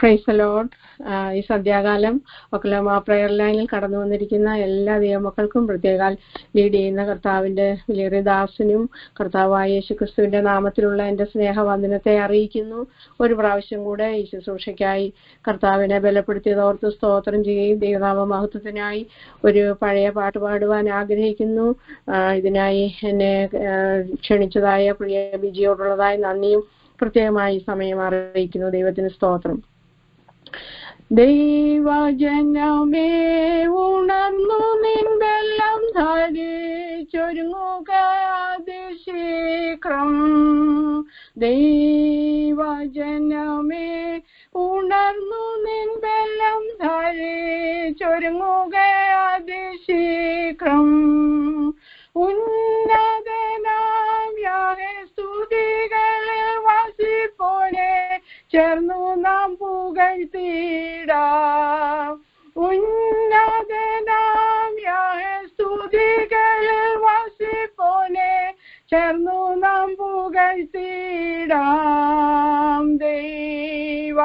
Price the Lord. ഈ സന്ധ്യാകാലം Oklahoma prayer ലൈനിൽ കടന്നു വന്നിരിക്കുന്ന എല്ലാ ദൈവമക്കൾക്കും പ്രത്യേകം ലീഡ് ചെയ്യുന്ന കർത്താവിന്റെ വിലയേറിയ ദാസനും കർത്താവായ യേശുക്രിസ്തുവിന്റെ നാമത്തിലുള്ള എന്റെ സ്നേഹവന്ദനത്തെ അറിയിക്കുന്നു. ഒരു പ്രാവശ്യം കൂടെ ഈ ശുശ്രൂഷയ്ക്കായി കർത്താവിനെ ബലപ്പെടുത്തിയതോർത്ത് സ്തോത്രം ചെയ്യുകയും ദൈവനാമ മഹത്വത്തിനായി ഒരു പഴയ പാട്ട് പാടുവാൻ ആഗ്രഹിക്കുന്നു. ഇതിനായി എന്നെ ക്ഷണിച്ചതായ പ്രിയ ബിജിയോടുള്ളതായ നന്ദിയും പ്രത്യേകമായി സമയം അറിയിക്കുന്നു. ദൈവത്തിന് സ്തോത്രം. ദൈവജനമേ ഉണർന്നു നിൻവെല്ലം ധരിച്ചൊരുങ്ങുക അതിശീഘ്രം. ദൈവജനമേ ഉണർന്നു നിൻവെല്ലം ധരിച്ചൊരുങ്ങുക അതിശീഘ്രം. ഉന്നതനാം യാഹവേ സ്തുതികളിൽ വസിപ്പോനെ ചേർന്നു നാം പുകഴ്ത്തിടാം. ഉന്നതനാം യാഹവേ സ്തുതികളിൽ വസിപ്പോനെ ചേർന്നു നാം പുകഴ്ത്തിടാം. ദൈവജനമേ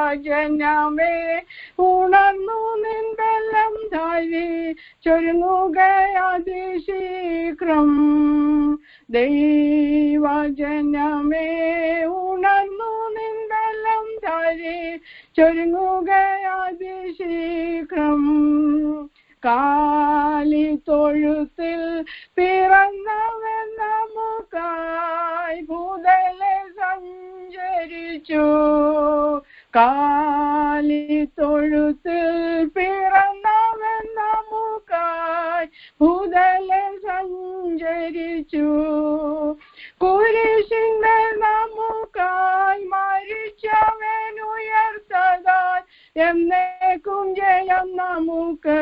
ഉണർന്നു നിൻവെല്ലം ധരിച്ചൊരുങ്ങുക അതിശീഘ്രം. ദൈവജനമേ ഉണർന്നു നിൻവെല്ലം ധരിച്ചൊരുങ്ങുക അതിശീഘ്രം. കാലിത്തൊഴുത്തിൽ പിറന്നവൻ നമുക്കായി ഭൂതലെ സഞ്ചരിച്ചു. കാലിത്തൊഴുത്തിൽ പിറന്നവൻ നമുക്കായി ഭൂതലെ സഞ്ചരിച്ചു. കുരിശിന്മേൽ നമുക്കായി മരിച്ചവൻ ഉയർത്തതാൽ എന്നേക്കും ജയം നമുക്ക്.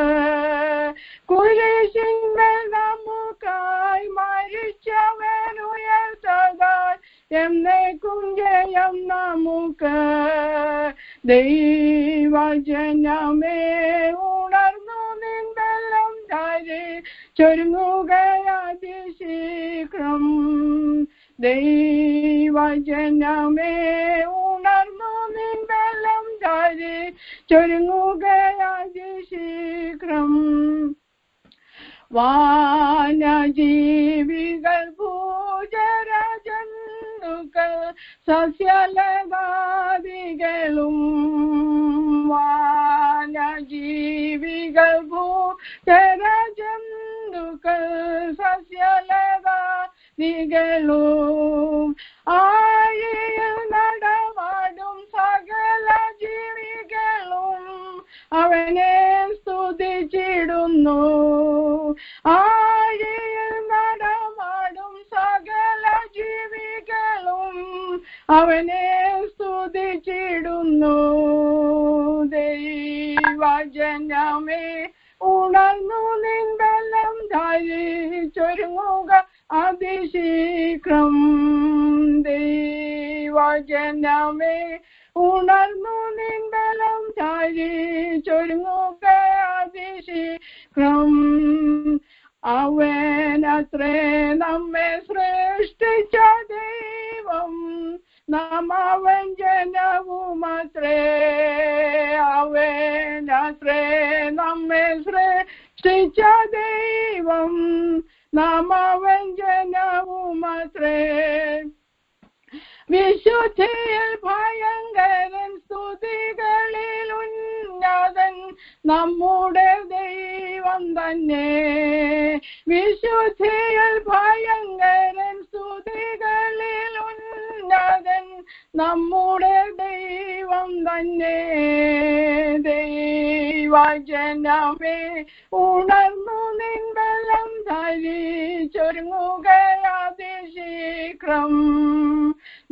കുരിശിന്മേൽ നമുക്കായി മരിച്ചവൻ ഉയർത്തതാൽ എന്നേക്കും ജയം നമുക്ക്. ദൈവജനമേ ഉണർന്നു നിൻവെല്ലം ധരിച്ചൊരുങ്ങുക അതിശീഘ്രം. ദൈവജനമേ ഉണർന്നു നിൻവെല്ലം ധരിച്ചൊരുങ്ങുക അതിശീഘ്രം. വാനജീവികൾ ഭൂചരജന്തുക്കൾ സസ്യലതാദികളും. വാനജീവികൾ ഭൂചരജന്തുക്കൾ സസ്യലതാദികളും. ആഴിയിൽ നടമാടും സകല ജീവികളും അവനെ സ്തുതിച്ചിടുന്നു. ആഴിയിൽ നടമാടും സകല ജീവികളും അവനെ സ്തുതിച്ചിടുന്നു. ദൈവജനമേ ഉണർന്നു നിൻവെല്ലം ധരിച്ചൊരുങ്ങുക അതിശീഘ്രം. ദൈവജനമേ ഉണർന്നു നിൻവെല്ലം ധരിച്ചൊരുങ്ങുക അതിശീഘ്രം. അവനത്രേ നമ്മെ സൃഷ്ടിച്ച ദൈവം, നാം അവൻ ജനവുമത്രേ. അവനത്രേ നമ്മെ സൃഷ്ടിച്ച ദൈവം, നാം അവൻ ജനവുമത്രേ. വിശുദ്ധിയിൽ ഭയങ്കരൻ സ്തുതികളിൽ ഉന്നതൻ നമ്മുടെ ദൈവം തന്നെ. വിശുദ്ധിയിൽ ഭയങ്കരൻ സ്തുതികളിൽ ഉന്നതൻ നമ്മുടെ ദൈവം തന്നെ. ദൈവജനമേ ഉണർന്നു നിൻവെല്ലം ധരിച്ചൊരുങ്ങുക അതിശീഘ്രം.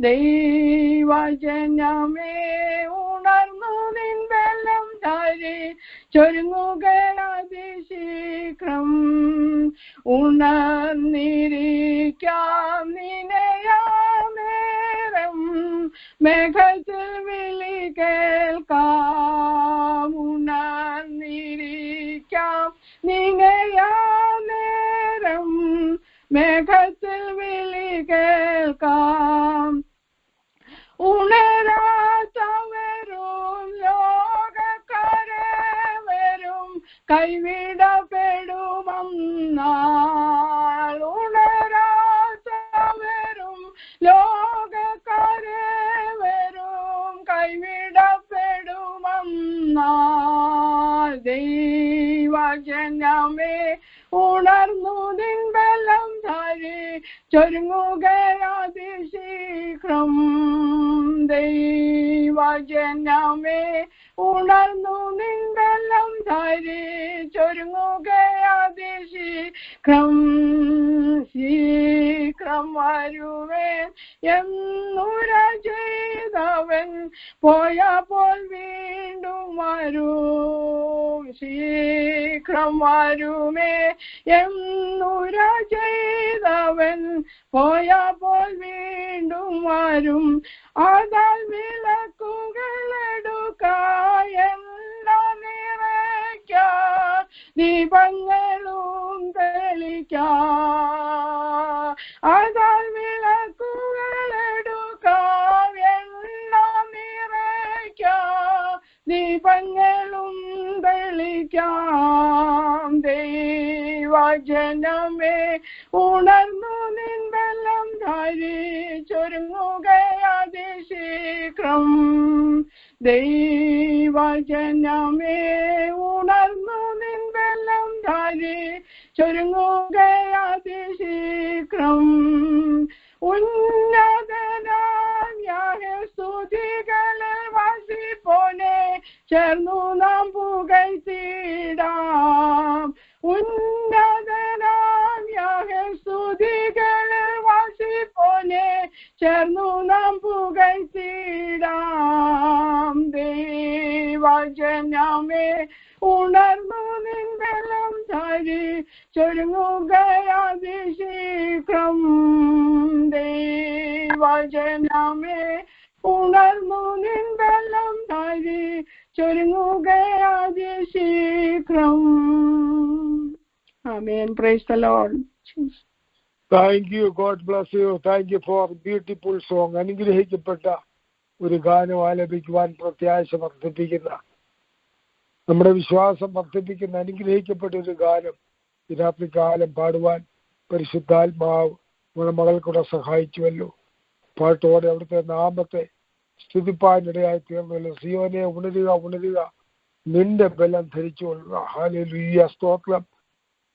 ദൈവജനമേ ഉണർന്നു നിൻവെല്ലം ധരിച്ചൊരുങ്ങുക അതിശീഘ്രം. ഉണർന്നിരിക്കാം നിനയാനേരം മേഘത്തിൽ വിളി കേൾക്കാം. ഉണർന്നിരിക്കാം നിനയാനേരം മേഘത്തിൽ വിളി കേൾക്കാം. ഉണരാത്തവരും കൈവിടപ്പെടുമെന്നാൽ ഉണരാത്തവരും ലോകക്കാരെ വരും കൈവിടപ്പെടുമെന്നാൽ ദൈവജനമേ ഉണർന്നു നിൻ ബലം ധരി ചൊരുങ്ങുകയതിശീഘ്രം ദൈവജനമേ ഉണർന്നു നിൻ ബലം ധരി ചൊരുങ്ങുകയതിശീഘ്രം ശീഘ്രം വരുവേൻ എന്നുര ചെയ്തവൻ പോയപ്പോൾ വീണ്ടും വരും ശീഘ്രം വരുമേ എന്നുര ചെയ്തവൻ പോയപ്പോൾ വീണ്ടും വരും അതാൽ വിളക്കുകളെടുക്ക എല്ലാം നിറയ്ക്ക ദീപങ്ങളും തെളിക്ക അതാൽ വിളക്കുകളെടുക്ക എല്ലാം നിറയ്ക്ക ദീപങ്ങളും തെളിക്കാം ദൈവജനമേ ഉണർന്നു നിൻ ബലം ധരിച്ചൊരുങ്ങുകയതിശീഘ്രം ദൈവജനമേ ഉണർന്നു നിൻ ബലം ധരിച്ചൊരുങ്ങുകയതിശീഘ്രം ഉന്നതനാം യാഹോവേ സ്തുതികളിൽ വസിപ്പോനെ ചേർന്നു നാം പുകഴ്ത്തിടാം ഉന്നതനാം യാഹോവേ സ്തുതികളിൽ വസിപ്പോനെ ചേർന്നു നാം പുകഴ്ത്തിടാം ദൈവജനമേ ഉണർന്നു നിൻ ബലം ധരിച്ചൊരുങ്ങുകയതിശീഘ്രം ദൈവജനമേ ഉണർന്നു നിൻ ബലം ധരിച്ചൊരുങ്ങുകയതിശീഘ്രം. ആമേൻ. Praise the lord. Thank you. God bless you. Thank you for beautiful song. അനുഗ്രഹിക്കപ്പെട്ട ഒരു ഗാനം ആലപിക്കുവാൻ പ്രത്യാശ വർദ്ധിപ്പിക്കുന്ന, നമ്മുടെ വിശ്വാസം വർദ്ധിപ്പിക്കുന്ന അനുഗ്രഹിക്കപ്പെട്ട ഒരു ഗാനം ഈ രാത്രികാലം പാടുവാൻ പരിശുദ്ധാത്മാവ് നമ്മുടെ മകൾക്കൂടെ സഹായിച്ചുവല്ലോ. പാട്ടോടെ അവിടുത്തെ നാമത്തെ സ്തുതിപ്പാനിടയായി തീർന്നല്ലോ. സിയോനെ ഉണരുക, ഉണരുക, നിന്റെ ബലം ധരിച്ചുകൊള്ളുക. ഹല്ലേലൂയ, സ്തോത്രം.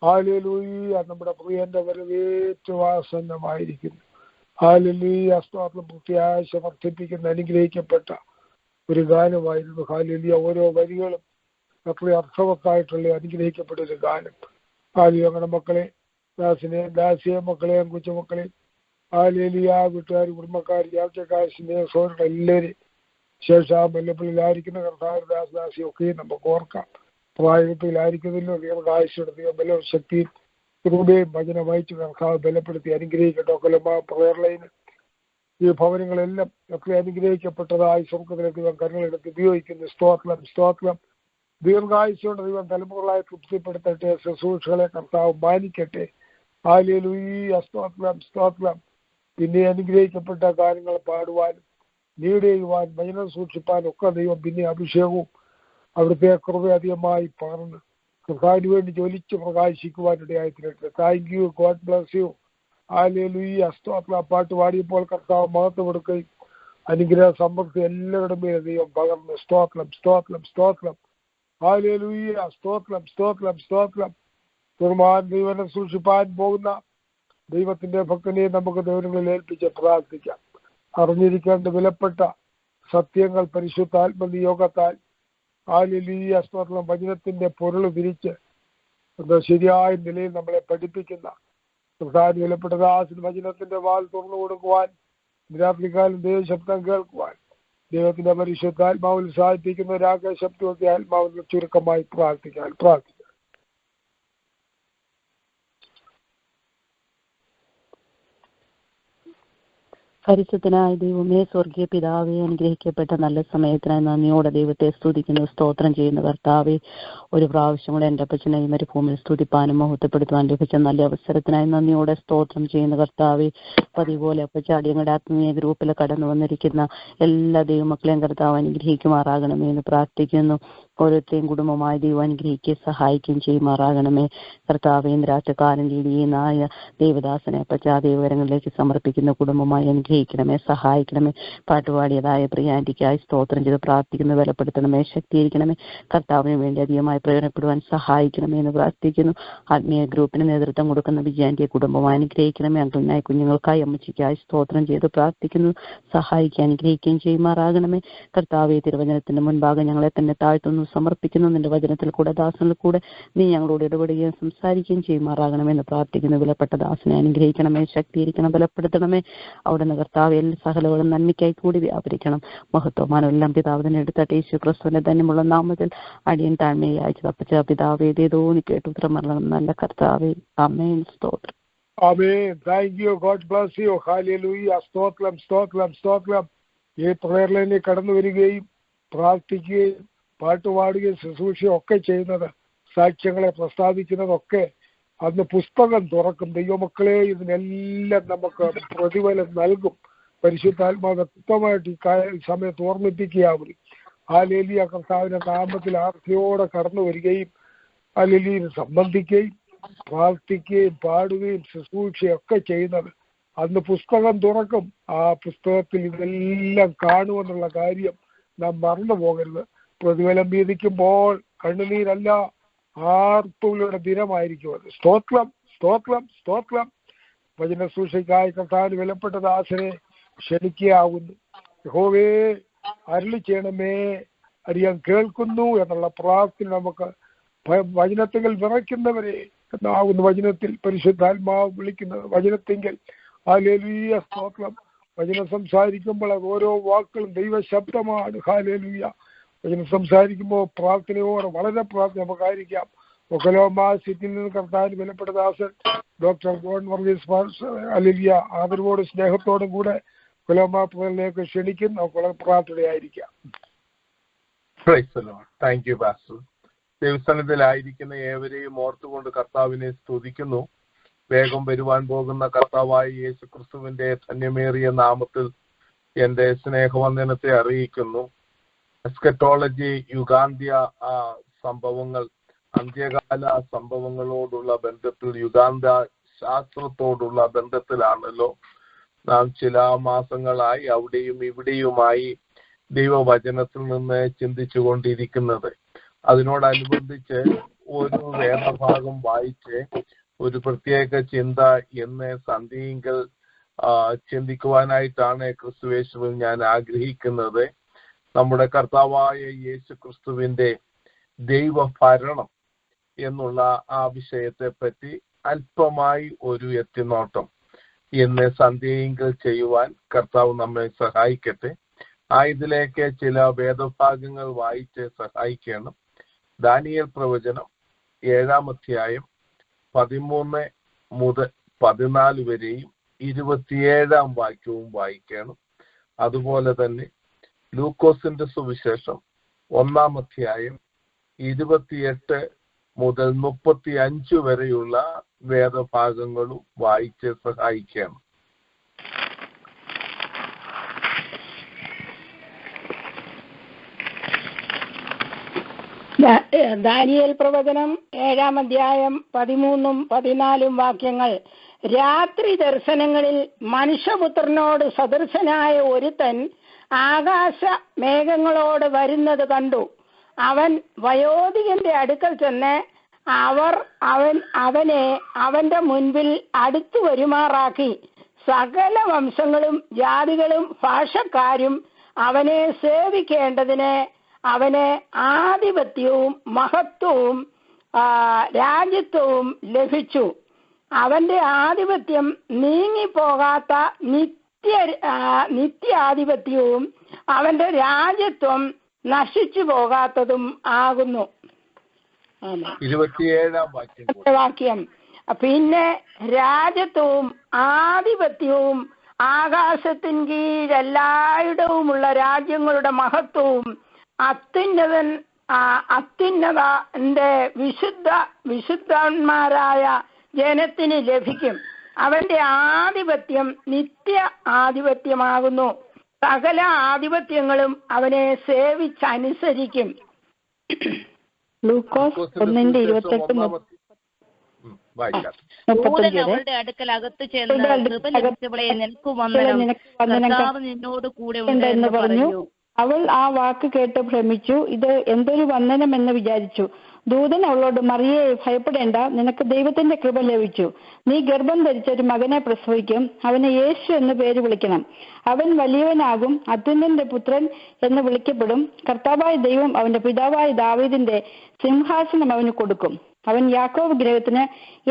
ഹല്ലേലൂയ, നമ്മുടെ പ്രിയന്റെ വരവേറ്റവാസന്നമായിരിക്കുന്നു. ഹല്ലേലൂയ, സ്തോത്രം. പ്രത്യാശ വർദ്ധിപ്പിക്കുന്ന അനുഗ്രഹിക്കപ്പെട്ട ഒരു ഗാനമായിരുന്നു. ഹല്ലേലൂയ, ഓരോ വരികളും അത്ര അർത്ഥവത്തായിട്ടുള്ള അനുഗ്രഹിക്കപ്പെട്ട ഒരു ഗാനം. ഹല്ലേലൂയ, അങ്ങനെ മക്കളെ, ദാസിയെ മക്കളെയും കൊച്ചുമക്കളെയും ഹല്ലേലൂയ, വീട്ടുകാർ, കുടുംബക്കാർ, യാത്രക്കാർ, സ്നേഹസോദരങ്ങൾ എല്ലാവരും ശേഷം ബലപ്പിലായിരിക്കുന്ന കർത്താവ് ദാസിയും ഒക്കെ നമുക്ക് ഓർക്കാം. പ്രായത്തിലായിരിക്കുന്നതിലോ ദീർഘായുസ്സെടുത്ത് ബലവും ശക്തിയും കൃപയും ഭജന വഹിച്ചു കർത്താവ് ബലപ്പെടുത്തി അനുഗ്രഹിക്കട്ടെ. കൊല്ലമാ പ്രയർ ലൈന് ഈ ഭവനങ്ങളെല്ലാം ഒക്കെ അനുഗ്രഹിക്കപ്പെട്ടതായി സ്വർഗ്ഗത്തിലെ ദൈവം കരുണകളെടുത്ത് ഉപയോഗിക്കുന്നു. സ്തോത്രം, സ്തോത്രം. ദീർഘായുസ്സോടെ ദൈവം തലമുറകളായി തൃപ്തിപ്പെടുത്തട്ടെ. ശുശ്രൂഷകളെ കർത്താവ് മാനിക്കട്ടെ. ഹല്ലേലൂയ, സ്തോത്രം, സ്തോത്രം. പിന്നെ അനുഗ്രഹിക്കപ്പെട്ട കാര്യങ്ങൾ പാടുവാനും നീട് ചെയ്യുവാൻ ഭജനം സൂക്ഷിപ്പാനും ഒക്കെ ദൈവം പിന്നെ അഭിഷേകവും അവിടുത്തെ കൃപ അധികമായി പകർന്ന് കർത്താവിന് വേണ്ടി ജ്വലിച്ച് പ്രകാശിക്കുവാനിടയായി തീരട്ടെ. Thank you. God bless you. ഹല്ലേലൂയ, സ്തോത്രം. പാട്ട് പാടിയപ്പോൾ കർത്താവ് മഹത്വം കൊടുക്കുകയും അനുഗ്രഹ സമൃദ്ധി എല്ലാവരുടെ മേലെ ദൈവം പകർന്ന്. സ്തോത്രം, സ്തോത്രം, സ്തോത്രം. ഹല്ലേലൂയ, സ്തോത്രം, സ്തോത്രം, സ്തോത്രം. തുറമാൻ ദൈവനെ സൂക്ഷിപ്പാൻ പോകുന്ന ദൈവത്തിന്റെ ഭക്തനെ നമുക്ക് ദൈവങ്ങളിൽ ഏൽപ്പിച്ച് പ്രാർത്ഥിക്കാം. അറിഞ്ഞിരിക്കേണ്ട വിലപ്പെട്ട സത്യങ്ങൾ പരിശുദ്ധാത്മനിയോഗത്താൽ ഹല്ലേലൂയ, സ്തോത്രം, വചനത്തിന്റെ പൊരുൾ വിരിച്ച് ശരിയായ നിലയിൽ നമ്മളെ പഠിപ്പിക്കുന്ന പ്രധാന വിലപ്പെട്ട ദാസിന് വചനത്തിന്റെ വാൽ തുറന്നു കൊടുക്കുവാൻ, രാത്രികാലം ദൈവശബ്ദം കേൾക്കുവാൻ ദൈവത്തിന്റെ പരിശുദ്ധാത്മാവിൽ സാധിപ്പിക്കുന്ന രാഗശബ്ദത്തെ ആത്മാവിൽ ചുരുക്കമായി പ്രാർത്ഥിക്കാൻ. പരിശുദ്ധനായ ദൈവമേ, സ്വർഗീയ പിതാവേ, അനുഗ്രഹിക്കപ്പെട്ട നല്ല സമയത്തിനായി നന്ദിയോടെ ദൈവത്തെ സ്തുതിക്കുന്നു, സ്തോത്രം ചെയ്യുന്ന കർത്താവേ. ഒരു പ്രാവശ്യം കൂടെ എൻ്റെ അപ്പച്ചനെ ഈ മരുഭൂമിയിൽ സ്തുതിപ്പാനും മഹത്വപ്പെടുത്തുവാൻ ലഭിച്ച നല്ല അവസരത്തിനായി നന്ദിയോടെ സ്തോത്രം ചെയ്യുന്ന കർത്താവേ. പതിപോലെ അപ്പച്ച അടിയങ്ങളുടെ ആത്മീയ ഗ്രൂപ്പിൽ കടന്നു വന്നിരിക്കുന്ന എല്ലാ ദൈവമക്കളെയും കർത്താവ് അനുഗ്രഹിക്കുമാറാകണമേ എന്ന് പ്രാർത്ഥിക്കുന്നു. ഓരോരുത്തരെയും കുടുംബമായി ദൈവം അനുഗ്രഹിക്കുകയും സഹായിക്കുകയും ചെയ്യുമാറാകണമേ. കർത്താവേ, രാത്രികാലം ലീഡിയുന്നായ ദേവദാസനെ പശ്ചാത്തലങ്ങളിലേക്ക് സമർപ്പിക്കുന്ന കുടുംബമായി അനുഗ്രഹിക്കണമേ, സഹായിക്കണമേ. പാട്ടുപാടിയതായ പ്രിയാന്റിക്കായി സ്തോത്രം ചെയ്ത് പ്രാർത്ഥിക്കുന്നു. ബലപ്പെടുത്തണമേ, ശക്തീകരിക്കണമേ. കർത്താവിന് വേണ്ടി അധികമായി പ്രയോജനപ്പെടുവാൻ സഹായിക്കണമേ എന്ന് പ്രാർത്ഥിക്കുന്നു. ആത്മീയ ഗ്രൂപ്പിന് നേതൃത്വം കൊടുക്കുന്ന വിജയാന്റിയെ കുടുംബമായി അനുഗ്രഹിക്കണമേ. അങ്കിളിനായി, കുഞ്ഞുങ്ങൾക്കായി, അമ്മച്ചിക്കായി സ്തോത്രം ചെയ്ത് പ്രാർത്ഥിക്കുന്നു. സഹായിക്കാൻ അനുഗ്രഹിക്കുകയും ചെയ്യുമാറാകണമേ. കർത്താവേ, തിരുവചനത്തിന്റെ മുൻപാകെ ഞങ്ങളെ തന്നെ താഴ്ത്തുന്നു, സമർപ്പിക്കുന്നു. നിന്റെ വചനത്തിൽ കൂടെ, ദാസനിൽ കൂടെ നീ ഞങ്ങളോട് ഇടപെടുകയും സംസാരിക്കുകയും ചെയ്യുമാറാകണമെന്ന് പ്രാർത്ഥിക്കുന്നു. വിലപ്പെട്ട ദാസനെ അനുഗ്രഹിക്കണമേ, ശക്തീകരിക്കണം, ബലപ്പെടുത്തണമേ. അവിടുന്ന് കർത്താവ് എല്ലാ സകലകളും നന്മയ്ക്കായി കൂടി വ്യാപരിക്കണം. മഹത്വമാനം എല്ലാം പിതാവ് തന്നെ എടുത്തട്ടെ. യേശു ക്രിസ്തുവിന്റെ ധന്യമുള്ള നാമത്തിൽ അടിയൻ താഴ്മയെ അയച്ചു തപ്പച്ച പിതാവേ, ഏതേതോ നീ കേട്ടു ഉത്തരം മരണം നല്ല കർത്താവേ. ആമേൻ. സ്തോത്രം. ആമേൻ. Thank you. God bless you. ഹല്ലേലൂയ. സ്തോത്രം, സ്തോത്രം, സ്തോത്രം. ഈ പ്രയർ ലൈനിൽ കടന്നു വരികയും പ്രാർത്ഥിക്കുകയും പാട്ടുപാടുകയും ശുശ്രൂഷയും ഒക്കെ ചെയ്യുന്നത്, സാക്ഷ്യങ്ങളെ പ്രസ്താവിക്കുന്നതൊക്കെ അന്ന് പുസ്തകം തുറക്കും. ദൈവമക്കളെ, ഇതിനെല്ലാം നമുക്ക് പ്രതിഫലം നൽകും. പരിശുദ്ധാത്മാവ് വ്യക്തമായിട്ട് ഈ സമയത്ത് ഓർമ്മിപ്പിക്കുകയാവും. ഹല്ലേലൂയ. കർത്താവിന്റെ നാമത്തിൽ ആർത്തിയോടെ കടന്നു വരികയും ഹല്ലേലൂയ സംബന്ധിക്കുകയും പ്രാർത്ഥിക്കുകയും പാടുകയും ശുശ്രൂഷയൊക്കെ ചെയ്യുന്നത് അന്ന് പുസ്തകം തുറക്കും. ആ പുസ്തകത്തിൽ ഇതെല്ലാം കാണുമെന്നുള്ള കാര്യം നാം മറന്നു പോകരുത്. പ്രതിഫലം വീതിക്കുമ്പോൾ കണ്ണുനീരല്ല, ആർപ്പുകളുടെ ദിനമായിരിക്കും അത്. സ്തോത്രം, സ്തോത്രം, സ്തോത്രം. വചന സൂക്ഷിക്കായി കർത്താവിന് വിലപ്പെട്ട ദാസനെ ക്ഷണിക്കുകയാവുന്നു. യഹോവേ, അരുളി ചെയ്യണമേ, അറിയാൻ കേൾക്കുന്നു എന്നുള്ള പ്രാർത്ഥന നമുക്ക് വചനത്തിൽ വിറയ്ക്കുന്നവരെ എന്നാകുന്നു വചനത്തിൽ പരിശുദ്ധാത്മാവ് വിളിക്കുന്നത്. വചനത്തെങ്കിൽ ഹല്ലേലൂയ. സ്തോത്രം. വചനം സംസാരിക്കുമ്പോൾ ഓരോ വാക്കുകളും ദൈവശബ്ദമാണ്. ഹല്ലേലൂയ. വചനം സംസാരിക്കുമ്പോൾ പ്രാർത്ഥനയോടെ വളരെ പ്രാർത്ഥന നമുക്കായിരിക്കാം. ഒക്കലോമ സിറ്റിയിൽ നിന്ന് കർത്താവിന് വിലപ്പെട്ട ദാസൻ ഡോക്ടർ ജോൺ വർഗീസ് ഹല്ലേലൂയ ആദരവോടും സ്നേഹത്തോടും കൂടെ ഒക്കലോമ പ്രേയറിലേക്ക് ക്ഷണിക്കും. നമുക്ക് പ്രാർത്ഥനയായിരിക്കാം. Thank you pastor. ദൈവസ്ഥാനത്തിലായിരിക്കുന്ന ഏവരെയും ഓർത്തുകൊണ്ട് കർത്താവിനെ സ്തുതിക്കുന്നു. വേഗം വരുവാൻ പോകുന്ന കർത്താവായ യേശു ക്രിസ്തുവിന്റെ ധന്യമേറിയ നാമത്തിൽ എന്റെ സ്നേഹവന്ദനത്തെ അറിയിക്കുന്നു. എസ്കറ്റോളജി, യുഗാന്ത്യ സംഭവങ്ങൾ, അന്ത്യകാല സംഭവങ്ങളോടുള്ള ബന്ധത്തിൽ, യുഗാന്ത ശാസ്ത്രത്തോടുള്ള ബന്ധത്തിലാണല്ലോ നാം ചില മാസങ്ങളായി അവിടെയും ഇവിടെയുമായി ദൈവവചനത്തിൽ നിന്ന് ചിന്തിച്ചു കൊണ്ടിരിക്കുന്നത്. അതിനോടനുബന്ധിച്ച് ഒരു വേദഭാഗം വായിച്ച് ഒരു പ്രത്യേക ചിന്ത എന്ന് സന്ധ്യയെങ്കിൽ ചിന്തിക്കുവാനായിട്ടാണ് ക്രിസ്തുവേശുവിൽ ഞാൻ ആഗ്രഹിക്കുന്നത്. നമ്മുടെ കർത്താവായ യേശു ക്രിസ്തുവിന്റെ ദൈവഭരണം എന്നുള്ള ആ വിഷയത്തെ പറ്റി അല്പമായി ഒരു എത്തിനോട്ടം എന്ന് സന്ധ്യയെങ്കിൽ ചെയ്യുവാൻ കർത്താവ് നമ്മെ സഹായിക്കട്ടെ. ഇതിലേക്ക് ചില വേദഭാഗങ്ങൾ വായിച്ച് സഹായിക്കണം. ദാനിയേൽ പ്രവചനം 7-ാം അധ്യായം 13 മുതൽ 14 വരെയും 27-ാം വാക്യവും വായിക്കണം. അതുപോലെ തന്നെ ലൂക്കോസിന്റെ സുവിശേഷം 1-ാം അധ്യായം 28 മുതൽ 35 വരെയുള്ള വേദഭാഗങ്ങളും വായിച്ച് സഹായിക്കണം. ദാനിയേൽ പ്രവചനം 7-ാം അധ്യായം 13-14 വാക്യങ്ങൾ. രാത്രി ദർശനങ്ങളിൽ മനുഷ്യപുത്രനോട് സദൃശനായ ഒരുത്തൻ ആകാശ മേഘങ്ങളോട് വരുന്നത് കണ്ടു. അവൻ വയോധികന്റെ അടുക്കൽ ചെന്ന് അവനെ അവന്റെ മുൻപിൽ അടുത്തു വരുമാറാക്കി. സകല വംശങ്ങളും ജാതികളും ഭാഷക്കാരും അവനെ സേവിക്കേണ്ടതിന് അവന് ആധിപത്യവും മഹത്വവും രാജ്യത്വവും ലഭിച്ചു. അവന്റെ ആധിപത്യം നീങ്ങിപ്പോകാത്ത നിത്യാധിപത്യവും അവന്റെ രാജ്യത്വം നശിച്ചു പോകാത്തതും ആകുന്നു. 27-ാം വാക്യം. പിന്നെ രാജ്യത്വവും ആധിപത്യവും ആകാശത്തിൻ കീഴെല്ലായിടവുമുള്ള രാജ്യങ്ങളുടെ മഹത്വവും അത്യുന്നതന്റെ വിശുദ്ധന്മാരായ ജനത്തിന് ലഭിക്കും. അവന്റെ ആധിപത്യം നിത്യ ആധിപത്യമാകുന്നു. സകല ആധിപത്യങ്ങളും അവനെ സേവിച്ചനുസരിക്കും. ലൂക്കോസ് 1:28 അവളുടെ അടുക്കൽ അകത്ത് ചെന്ന് കൃപ ലഭിച്ചവളെ നിനക്ക് വന്ദനം, കർത്താവ് നിന്നോട് കൂടെ ഉണ്ട് എന്ന് പറഞ്ഞു. അവൾ ആ വാക്ക് കേട്ട് ഭ്രമിച്ചു, ഇത് എന്തൊരു വന്ദനം എന്ന് വിചാരിച്ചു. ദൂതൻ അവളോട്, മറിയേ, ഭയപ്പെടേണ്ട, നിനക്ക് ദൈവത്തിന്റെ കൃപ ലഭിച്ചു. നീ ഗർഭം ധരിച്ച ഒരു മകനെ പ്രസവിക്കും, അവന് യേശു എന്ന് പേര് വിളിക്കണം. അവൻ വലിയവനാകും, അത്യുന്നതന്റെ പുത്രൻ എന്ന് വിളിക്കപ്പെടും. കർത്താവായ ദൈവം അവന്റെ പിതാവായ ദാവീദിന്റെ സിംഹാസനം അവന് കൊടുക്കും. അവൻ യാക്കോബ് ഗൃഹത്തിന്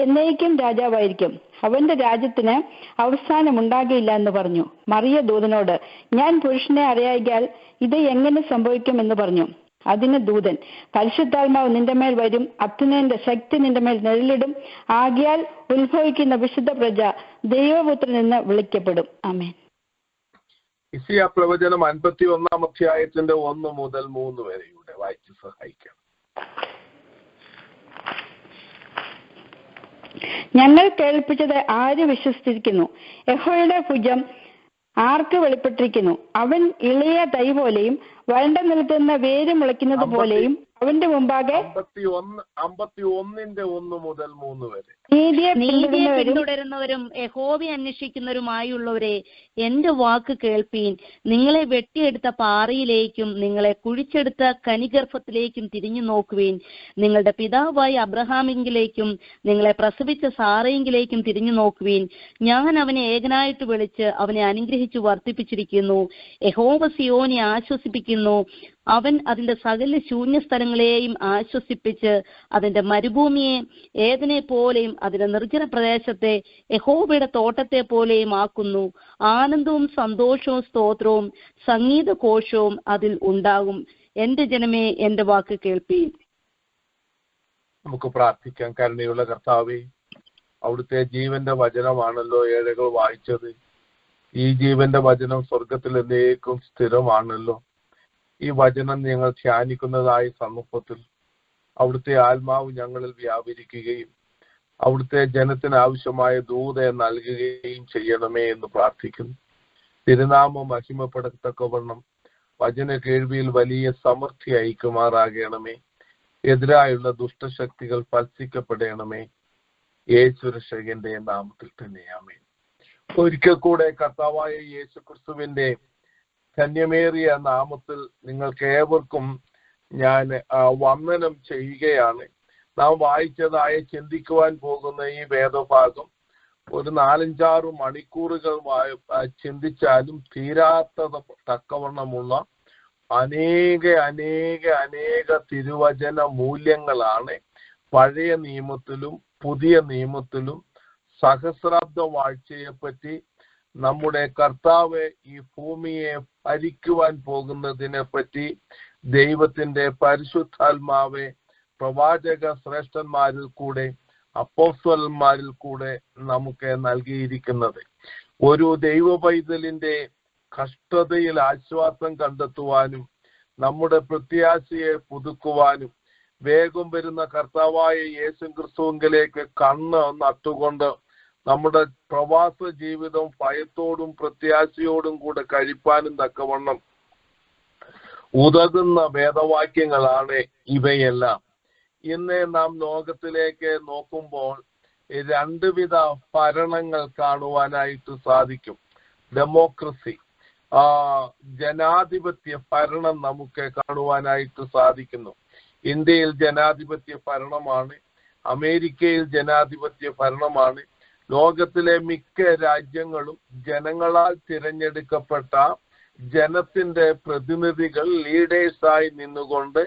എന്നേക്കും രാജാവായിരിക്കും. അവന്റെ രാജ്യത്തിന് അവസാനം ഉണ്ടാകില്ല എന്ന് പറഞ്ഞു. മറിയ ദൂതനോട്, ഞാൻ പുരുഷനെ അറിയായികയാൽ ഇത് എങ്ങനെ സംഭവിക്കും എന്ന് പറഞ്ഞു. അതിന് ദൂതൻ, പരിശുദ്ധാത്മാവ് നിന്റെ മേൽ വരും, അത്യുന്നതന്റെ ശക്തി നിന്റെ മേൽ നിഴലിടും. ആകയാൽ ഉത്ഭവിക്കുന്ന വിശുദ്ധ പ്രജ ദൈവപുത്രൻ എന്ന് വിളിക്കപ്പെടും. ആമേൻ. യെശയ്യാ പ്രവചനം 51 അധ്യായത്തിന്റെ 1 മുതൽ 3 വരെയുടെ വായിച്ച് സഹായിക്കാം. ഞങ്ങൾ കേൾപ്പിച്ചത് ആര് വിശ്വസിച്ചിരിക്കുന്നു? യഹോവയുടെ ഭുജം ആർക്ക് വെളിപ്പെട്ടിരിക്കുന്നു? അവൻ ഇളയ തൈ പോലെയും വരണ്ട നിലത്ത് നിന്ന് വേര് മുളയ്ക്കുന്നത് പോലെയും അവന്റെ മുമ്പാകെ 51 മുതൽ 3 വരെ നീതിയെ പിന്തുടരുന്നവരും യഹോവയെ അന്വേഷിക്കുന്നവരുമായുള്ളവരെ, എന്റെ വാക്ക് കേൾപ്പീൻ. നിങ്ങളെ വെട്ടിയെടുത്ത പാറയിലേക്കും നിങ്ങളെ കുഴിച്ചെടുത്ത കനിഗർഭത്തിലേക്കും തിരിഞ്ഞു നോക്കുവീൻ. നിങ്ങളുടെ പിതാവായ അബ്രഹാമിങ്കിലേക്കും നിങ്ങളെ പ്രസവിച്ച സാറയെങ്കിലേക്കും തിരിഞ്ഞു നോക്കുവീൻ. ഞാൻ അവനെ ഏകനായിട്ട് വിളിച്ച് അവനെ അനുഗ്രഹിച്ചു വർദ്ധിപ്പിച്ചിരിക്കുന്നു. യഹോവ സിയോനെ ആശ്വസിപ്പിക്കുന്നു. അവൻ അതിന്റെ സകല ശൂന്യ സ്ഥലങ്ങളെയും ആശ്വസിപ്പിച്ച് അതിന്റെ മരുഭൂമിയെ ഏതിനെ പോലെയും അതിന്റെ നിർജ്ജന പ്രദേശത്തെ യഹോവയുടെ തോട്ടത്തെ പോലെയും ആക്കുന്നു. ആനന്ദവും സന്തോഷവും സ്തോത്രവും സംഗീതഘോഷവും അതിൽ ഉണ്ടാകും. എന്റെ ജനമേ, എന്റെ വാക്ക് കേൾപ്പീൻ. നമുക്ക് പ്രാർത്ഥിക്കാം. കരുണയുള്ള കർത്താവേ, അവിടുത്തെ ജീവന്റെ വചനമാണല്ലോ ഏഴകൾ വായിച്ചത്. ഈ ജീവന്റെ വചനം സ്വർഗത്തിൽ എന്നേക്കും സ്ഥിരമാണല്ലോ. ഈ വചനം ഞങ്ങൾ ധ്യാനിക്കുന്നതായ സന്ദർഭത്തിൽ അവിടുത്തെ ആത്മാവ് ഞങ്ങളിൽ വ്യാപരിക്കുകയും അവിടുത്തെ ജനത്തിന് ആവശ്യമായ ദൂത നൽകുകയും ചെയ്യണമേ എന്ന് പ്രാർത്ഥിക്കുന്നു. തിരുനാമം മഹിമപ്പെടത്തക്കവണ്ണം വചന കേൾവിയിൽ വലിയ സമൃദ്ധി അയക്കുമാറാകണമേ. എതിരായുള്ള ദുഷ്ടശക്തികൾ ഭത്സിക്കപ്പെടണമേ. യേശു രക്ഷകന്റെ നാമത്തിൽ തന്നെ ആമേൻ. ഒരിക്കൽ കൂടെ കർത്താവായ യേശു ക്രിസ്തുവിന്റെ ധന്യമേറിയ നാമത്തിൽ നിങ്ങൾക്ക് ഏവർക്കും ഞാൻ വന്ദനം ചെയ്യുകയാണ്. നാം വായിച്ചതായ ചിന്തിക്കുവാൻ പോകുന്ന ഈ വേദഭാഗം ഒരു 4-5 മണിക്കൂറുകൾ ചിന്തിച്ചാലും തീരാത്ത തക്കവണ്ണമുള്ള അനേക തിരുവചന മൂല്യങ്ങളാണ് പഴയ നിയമത്തിലും പുതിയ നിയമത്തിലും സഹസ്രാബ്ദ വാഴ്ചയെപ്പറ്റി, നമ്മുടെ കർത്താവ് ഈ ഭൂമിയെ ഭരിക്കുവാൻ പോകുന്നതിനെ പറ്റി ദൈവത്തിന്റെ പരിശുദ്ധാത്മാവെ പ്രവാചക ശ്രേഷ്ഠന്മാരിൽ കൂടെ അപ്പോസ്തലന്മാരിൽ കൂടെ നമുക്ക് നൽകിയിരിക്കുന്നത്. ഒരു ദൈവ പൈതലിന്റെ കഷ്ടതയിൽ ആശ്വാസം കണ്ടെത്തുവാനും നമ്മുടെ പ്രത്യാശയെ പുതുക്കുവാനും വേഗം വരുന്ന കർത്താവായ യേശു ക്രിസ്തുവിലേക്ക് കണ്ണ് നട്ടുകൊണ്ട് നമ്മുടെ പ്രവാസ ജീവിതം ഭയത്തോടും പ്രത്യാശയോടും കൂടെ കഴിപ്പാനും തക്കവണ്ണം ഉതകുന്ന വേദവാക്യങ്ങളാണ് ഇവയെല്ലാം. ഇന്ന് നാം ലോകത്തിലേക്ക് നോക്കുമ്പോൾ 2 വിധ ഭരണങ്ങൾ കാണുവാനായിട്ട് സാധിക്കും. ഡെമോക്രസി, ജനാധിപത്യ ഭരണം നമുക്ക് കാണുവാനായിട്ട് സാധിക്കുന്നു. ഇന്ത്യയിൽ ജനാധിപത്യ ഭരണമാണ്, അമേരിക്കയിൽ ജനാധിപത്യ ഭരണമാണ്. ലോകത്തിലെ മിക്ക രാജ്യങ്ങളും ജനങ്ങളാൽ തിരഞ്ഞെടുക്കപ്പെട്ട ജനത്തിന്റെ പ്രതിനിധികൾ ലീഡേഴ്സായി നിന്നുകൊണ്ട്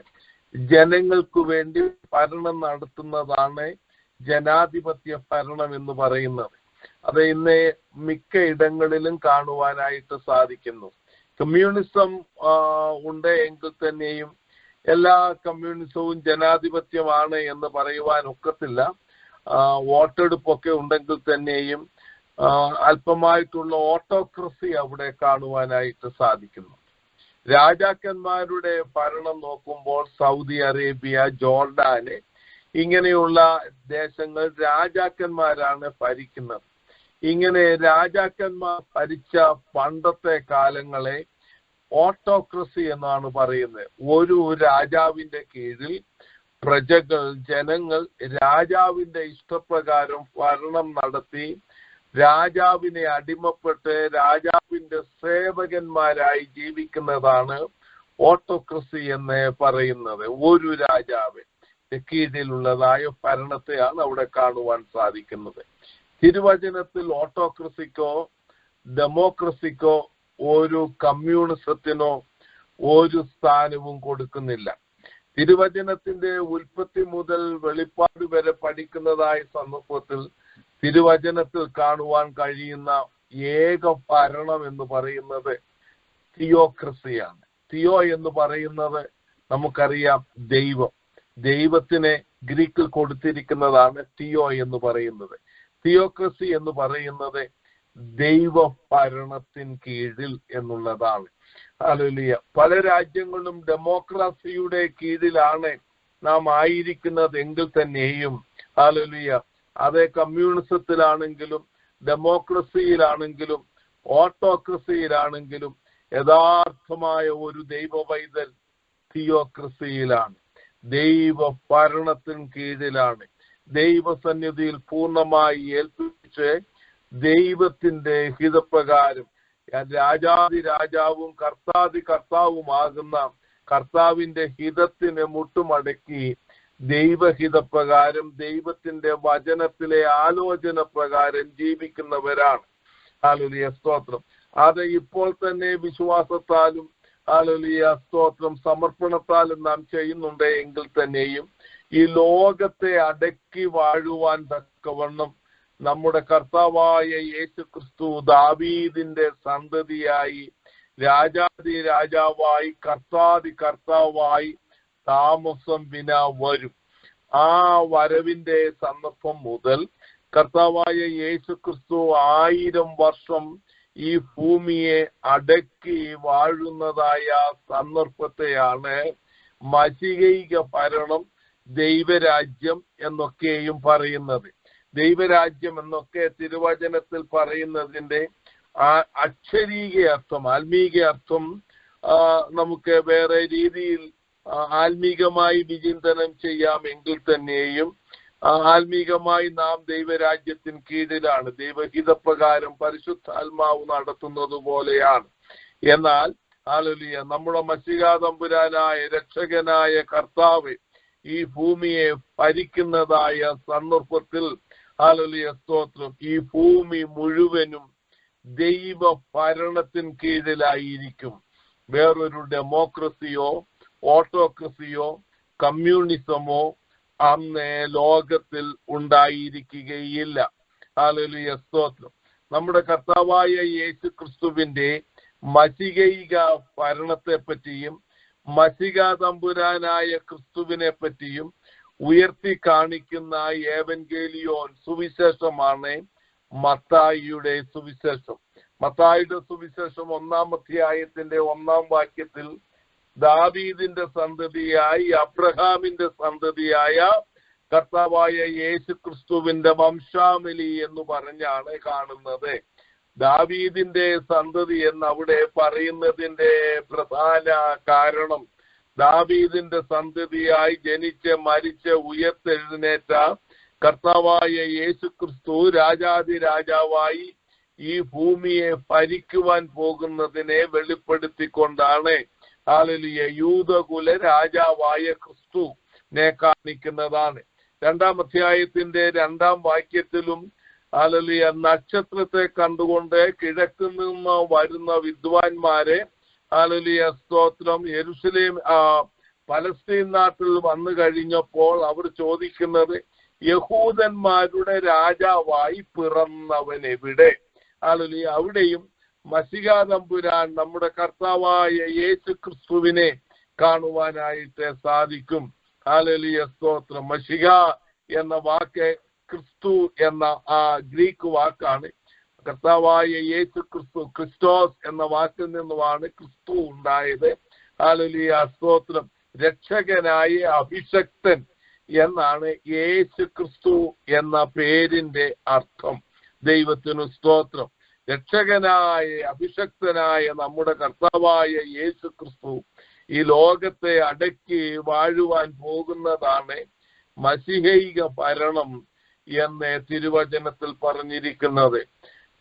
ജനങ്ങൾക്ക് വേണ്ടി ഭരണം നടത്തുന്നതാണ് ജനാധിപത്യ ഭരണം എന്ന് പറയുന്നത്. അത് ഇന്ന് മിക്ക ഇടങ്ങളിലും കാണുവാനായിട്ട് സാധിക്കുന്നു. കമ്മ്യൂണിസം ഉണ്ട് എങ്കിൽ തന്നെയും എല്ലാ കമ്മ്യൂണിസവും ജനാധിപത്യമാണ് എന്ന് പറയുവാൻ ഒക്കത്തില്ല. വോട്ടെടുപ്പൊക്കെ ഉണ്ടെങ്കിൽ തന്നെയും അല്പമായിട്ടുള്ള ഓട്ടോക്രസി അവിടെ കാണുവാനായിട്ട് സാധിക്കുന്നു. രാജാക്കന്മാരുടെ ഭരണം നോക്കുമ്പോൾ സൗദി അറേബ്യ, ജോർഡാന് ഇങ്ങനെയുള്ള ദേശങ്ങൾ രാജാക്കന്മാരാണ് ഭരിക്കുന്നത്. ഇങ്ങനെ രാജാക്കന്മാർ ഭരിച്ച പണ്ടത്തെ കാലങ്ങളെ ഓട്ടോക്രസി എന്നാണ് പറയുന്നത്. ഒരു രാജാവിന്റെ കീഴിൽ പ്രജകൾ, ജനങ്ങൾ രാജാവിന്റെ ഇഷ്ടപ്രകാരം ഭരണം നടത്തി രാജാവിനെ അടിമപ്പെട്ട് രാജാവിന്റെ സേവകന്മാരായി ജീവിക്കുന്നതാണ് ഓട്ടോക്രസി എന്ന് പറയുന്നത്. ഒരു രാജാവ് കീഴിലുള്ളതായ ഭരണത്തെയാണ് അവിടെ കാണുവാൻ സാധിക്കുന്നത്. തിരുവചനത്തിൽ ഓട്ടോക്രസിക്കോ ഡെമോക്രസിക്കോ ഒരു കമ്മ്യൂണിസത്തിനോ ഒരു സ്ഥാനവും കൊടുക്കുന്നില്ല. തിരുവചനത്തിന്റെ ഉൽപ്പത്തി മുതൽ വെളിപ്പാട് വരെ പഠിക്കുന്നതായ സന്ദർഭത്തിൽ തിരുവചനത്തിൽ കാണുവാൻ കഴിയുന്ന ഏക ഭരണം എന്ന് പറയുന്നത് തിയോക്രസിയാണ്. തിയോ എന്ന് പറയുന്നത് നമുക്കറിയാം ദൈവം. ദൈവത്തിനെ ഗ്രീക്കിൽ കൊടുത്തിരിക്കുന്നതാണ് തിയോ എന്ന് പറയുന്നത്. തിയോക്രസി എന്ന് പറയുന്നത് ദൈവ ഭരണത്തിൻ കീഴിൽ എന്നുള്ളതാണ്. ഹല്ലേലൂയ. പല രാജ്യങ്ങളിലും ഡെമോക്രസിയുടെ കീഴിലാണ് നാം ആയിരിക്കുന്നത് എങ്കിൽ തന്നെയും ഹല്ലേലൂയ, അതേ കമ്മ്യൂണിസത്തിലാണെങ്കിലും ഡെമോക്രസിയിലാണെങ്കിലും ഓട്ടോക്രസിയിലാണെങ്കിലും യഥാർത്ഥമായ ഒരു ദൈവ പൈതൽ തിയോക്രസിയിലാണ്, ദൈവ ഭരണത്തിന് കീഴിലാണ്. ദൈവസന്നിധിയിൽ പൂർണ്ണമായി ഏൽപ്പിച്ച് ദൈവത്തിന്റെ ഹിതപ്രകാരം രാജാതി രാജാവും കർത്താതി കർത്താവുമാകുന്ന കർത്താവിന്റെ ഹിതത്തിന് മുട്ടുമടക്കി ദൈവഹിതപ്രകാരം ദൈവത്തിന്റെ വചനത്തിലെ ആലോചന പ്രകാരം ജീവിക്കുന്നവരാണ്. ഹല്ലേലൂയ, സ്തോത്രം. അത് ഇപ്പോൾ തന്നെ വിശ്വാസത്താലും ഹല്ലേലൂയ സ്തോത്രം സമർപ്പണത്താലും നാം ചെയ്യുന്നുണ്ട് എങ്കിൽ തന്നെയും ഈ ലോകത്തെ അടക്കി വാഴുവാൻ തക്കവണ്ണം നമ്മുടെ കർത്താവായ യേശു ക്രിസ്തു ദാവീദിന്റെ സന്തതിയായി രാജാതി രാജാവായി കർത്താതി കർത്താവായി താമസം വിന വരും. ആ വരവിന്റെ സന്ദർഭം മുതൽ കർത്താവായ യേശു ക്രിസ്തു 1000 വർഷം ഈ ഭൂമിയെ അടക്കി വാഴുന്നതായ സന്ദർഭത്തെയാണ് മശിഹൈക ഭരണം, ദൈവരാജ്യം എന്നൊക്കെയും പറയുന്നത്. ദൈവരാജ്യം എന്നൊക്കെ തിരുവചനത്തിൽ പറയുന്നതിന്റെ അക്ഷരീക അർത്ഥം, ആത്മീക അർത്ഥം നമുക്ക് വേറെ രീതിയിൽ ആത്മീകമായി വിചിന്തനം ചെയ്യാമെങ്കിൽ തന്നെയും ആത്മീകമായി നാം ദൈവരാജ്യത്തിന് കീഴിലാണ്, ദൈവഹിതപ്രകാരം പരിശുദ്ധാത്മാവ് നടത്തുന്നത് പോലെയാണ്. എന്നാൽ ഹല്ലേലൂയ, നമ്മുടെ മശിഹാ തമ്പുരാനായ രക്ഷകനായ കർത്താവ് ഈ ഭൂമിയെ ഭരിക്കുന്നതായ സന്ദർഭത്തിൽ ഹല്ലേലൂയ സ്തോത്രം ഈ ഭൂമി മുഴുവനും ദൈവ ഭരണത്തിന് കീഴിലായിരിക്കും. വേറൊരു ഡെമോക്രസിയോ ഓട്ടോക്രസിയോ കമ്മ്യൂണിസമോ അന്ന് ലോകത്തിൽ ഉണ്ടായിരിക്കുകയില്ല. ഹല്ലേലൂയ സ്തോത്രം. നമ്മുടെ കർത്താവായ യേശു ക്രിസ്തുവിന്റെ മശിഹൈക ഭരണത്തെ പറ്റിയും മശിഹാ തമ്പുരാനായ ക്രിസ്തുവിനെ പറ്റിയും ഉയർത്തി കാണിക്കുന്ന ഏവൻഗേലിയോൻ സുവിശേഷമാണ് മത്തായിയുടെ സുവിശേഷം. മത്തായിയുടെ സുവിശേഷം 1-ാം അധ്യായത്തിന്റെ 1-ാം വാക്യത്തിൽ ദാവീദിന്റെ സന്തതിയായി അബ്രഹാമിന്റെ സന്തതിയായ കർത്താവായ യേശു ക്രിസ്തുവിന്റെ വംശാവലി എന്ന് പറഞ്ഞാണ് കാണുന്നത്. ദാവീദിന്റെ സന്തതി എന്ന് അവിടെ പറയുന്നതിന്റെ പ്രധാന കാരണം ദാവീദിന്റെ സന്തതിയായി ജനിച്ച് മരിച്ച് ഉയർത്തെഴുന്നേറ്റ കർത്താവായ യേശു ക്രിസ്തു രാജാതി രാജാവായി ഈ ഭൂമിയെ ഭരിക്കുവാൻ പോകുന്നതിനെ വെളിപ്പെടുത്തിക്കൊണ്ടാണ് ഹല്ലേലൂയ യൂദകുല രാജാവായ ക്രിസ്തുവിനെ കാണിക്കുന്നതാണ്. 2-ാം അധ്യായത്തിന്റെ 2-ാം വാക്യത്തിലും ഹല്ലേലൂയ നക്ഷത്രത്തെ കണ്ടുകൊണ്ട് കിഴക്ക് നിന്ന് വരുന്ന വിദ്വാൻമാരെ ഹല്ലേലൂയ സ്തോത്രം യെരൂശലേം പലസ്തീൻ നാട്ടിൽ വന്നു കഴിഞ്ഞപ്പോൾ അവർ ചോദിക്കുന്നത് യഹൂദന്മാരുടെ രാജാവായി പിറന്നവൻ എവിടെ? ഹല്ലേലൂയ. അവിടെയും മശിഹാ തമ്പുരാൻ നമ്മുടെ കർത്താവായ യേശു ക്രിസ്തുവിനെ കാണുവാനായിട്ട് സാധിക്കും. ഹല്ലേലൂയ സ്തോത്രം. മശിഹ എന്ന വാക്ക് ക്രിസ്തു എന്ന ആ ഗ്രീക്ക് വാക്കാണ്. കർത്താവായ യേശു ക്രിസ്തു, ക്രിസ്റ്റോസ് എന്ന വാക്കിൽ നിന്നുമാണ് ക്രിസ്തു ഉണ്ടായത്. ഹല്ലേലൂയ സ്തോത്രം. രക്ഷകനായ അഭിഷക്തൻ എന്നാണ് യേശു ക്രിസ്തു എന്ന പേരിന്റെ അർത്ഥം. ദൈവത്തിനു സ്തോത്രം. രക്ഷകനായ അഭിഷക്തനായ നമ്മുടെ കർത്താവായ യേശു ക്രിസ്തു ഈ ലോകത്തെ അടക്കി വാഴുവാൻ പോകുന്നതാണ് മശിഹൈക ഭരണം എന്ന് തിരുവചനത്തിൽ പറഞ്ഞിരിക്കുന്നത്.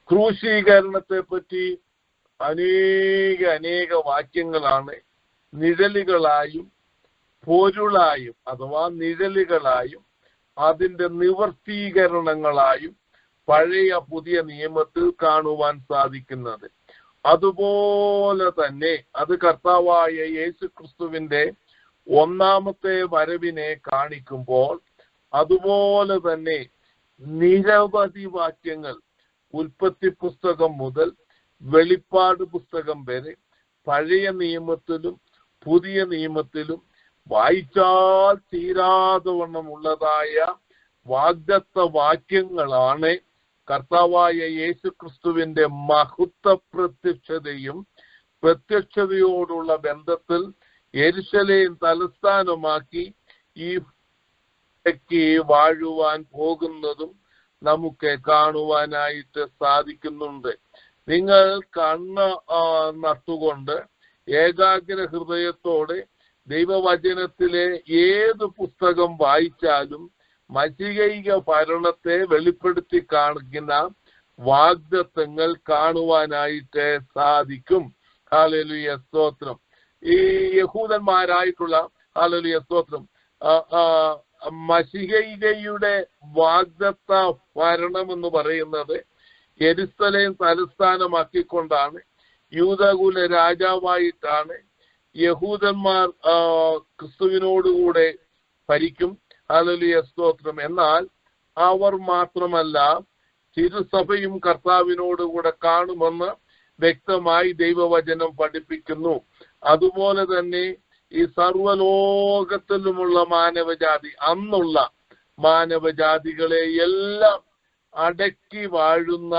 ക്രൂശീകരണത്തെ പറ്റി അനേക വാക്യങ്ങളാണ് നിഴലുകളായും പൊരുളായും അഥവാ നിഴലുകളായും അതിന്റെ നിവർത്തീകരണങ്ങളായും പഴയ പുതിയ നിയമത്തിൽ കാണുവാൻ സാധിക്കുന്നത്. അതുപോലെ തന്നെ അത് കർത്താവായ യേശു ക്രിസ്തുവിന്റെ ഒന്നാമത്തെ വരവിനെ കാണിക്കുമ്പോൾ അതുപോലെ തന്നെ നിരവധി വാക്യങ്ങൾ ഉൽപ്പത്തി പുസ്തകം മുതൽ വെളിപ്പാട് പുസ്തകം വരെ പഴയ നിയമത്തിലും പുതിയ നിയമത്തിലും വായിച്ചാൽ തീരാതെ വണ്ണമുള്ളതായ വാഗ്ദത്ത വാക്യങ്ങളാണ് കർത്താവായ യേശു ക്രിസ്തുവിന്റെ മഹത്വ പ്രത്യക്ഷതയോടുള്ള ബന്ധത്തിൽ യെരുശലേം തലസ്ഥാനമാക്കി ഈ വാഴുവാൻ പോകുന്നതും നമുക്ക് കാണുവാനായിട്ട് സാധിക്കുന്നുണ്ട്. നിങ്ങൾ കണ്ണ് നട്ടുകൊണ്ട് ഏകാഗ്ര ഹൃദയത്തോടെ ദൈവവചനത്തിലെ ഏത് പുസ്തകം വായിച്ചാലും മശിഹൈക ഭരണത്തെ വെളിപ്പെടുത്തി കാണിക്കുന്ന വാഗ്ദത്തങ്ങൾ കാണുവാനായിട്ട് സാധിക്കും. ഹല്ലേലൂയ, സ്തോത്രം. ഈ യഹൂദന്മാരായിട്ടുള്ള ഹല്ലേലൂയ, സ്തോത്രം, മശിഹൈകയുടെ വാഗ്ദത്ത ഭരണം എന്ന് പറയുന്നത് യെരുശലേം തലസ്ഥാനമാക്കിക്കൊണ്ടാണ്, യൂദകുല രാജാവായിട്ടാണ്. യഹൂദന്മാർ ക്രിസ്തുവിനോടുകൂടെ ഭരിക്കും. ഹല്ലേലൂയ, സ്തോത്രം. എന്നാൽ അവർ മാത്രമല്ല, തിരുസഭയും കർത്താവിനോടുകൂടെ കാണുമെന്ന് വ്യക്തമായി ദൈവവചനം പഠിപ്പിക്കുന്നു. അതുപോലെ തന്നെ ഈ സർവ്വലോകത്തിലുമുള്ള മാനവജാതി, അന്നുള്ള മാനവജാതികളെ എല്ലാം അടക്കി വാഴുന്ന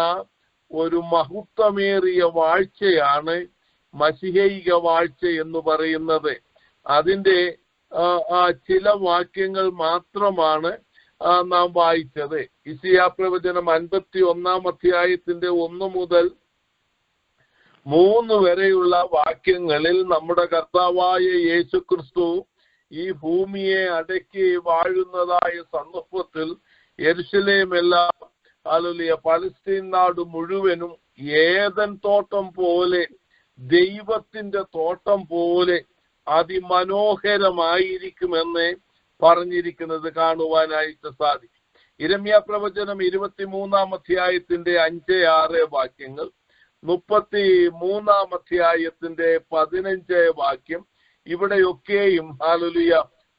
ഒരു മഹത്വമേറിയ വാഴ്ചയാണ് മശിഹൈക വാഴ്ച എന്ന് പറയുന്നത്. അതിന്റെ ചില വാക്യങ്ങൾ മാത്രമാണ് നാം വായിച്ചത്. യിശയ്യാ പ്രവചനം 51 അധ്യായത്തിന്റെ 1 മുതൽ 3 വരെയുള്ള വാക്യങ്ങളിൽ നമ്മുടെ കർത്താവായ യേശു ക്രിസ്തു ഈ ഭൂമിയെ അടക്കി വാഴുന്നതായ സന്ദർഭത്തിൽ യെരുശലേമെല്ലാം ഹല്ലേലൂയ പലസ്തീൻ നാട് മുഴുവനും ഏദൻ തോട്ടം പോലെ, ദൈവത്തിന്റെ തോട്ടം പോലെ അതിമനോഹരമായിരിക്കുമെന്ന് പറഞ്ഞിരിക്കുന്നത് കാണുവാനായിട്ട് സാധിക്കും. യിരെമ്യാ പ്രവചനം 23 അധ്യായത്തിന്റെ 5-6 വാക്യങ്ങൾ, 33 അധ്യായത്തിന്റെ 15 വാക്യം, ഇവിടെയൊക്കെയും ഹല്ലേലൂയ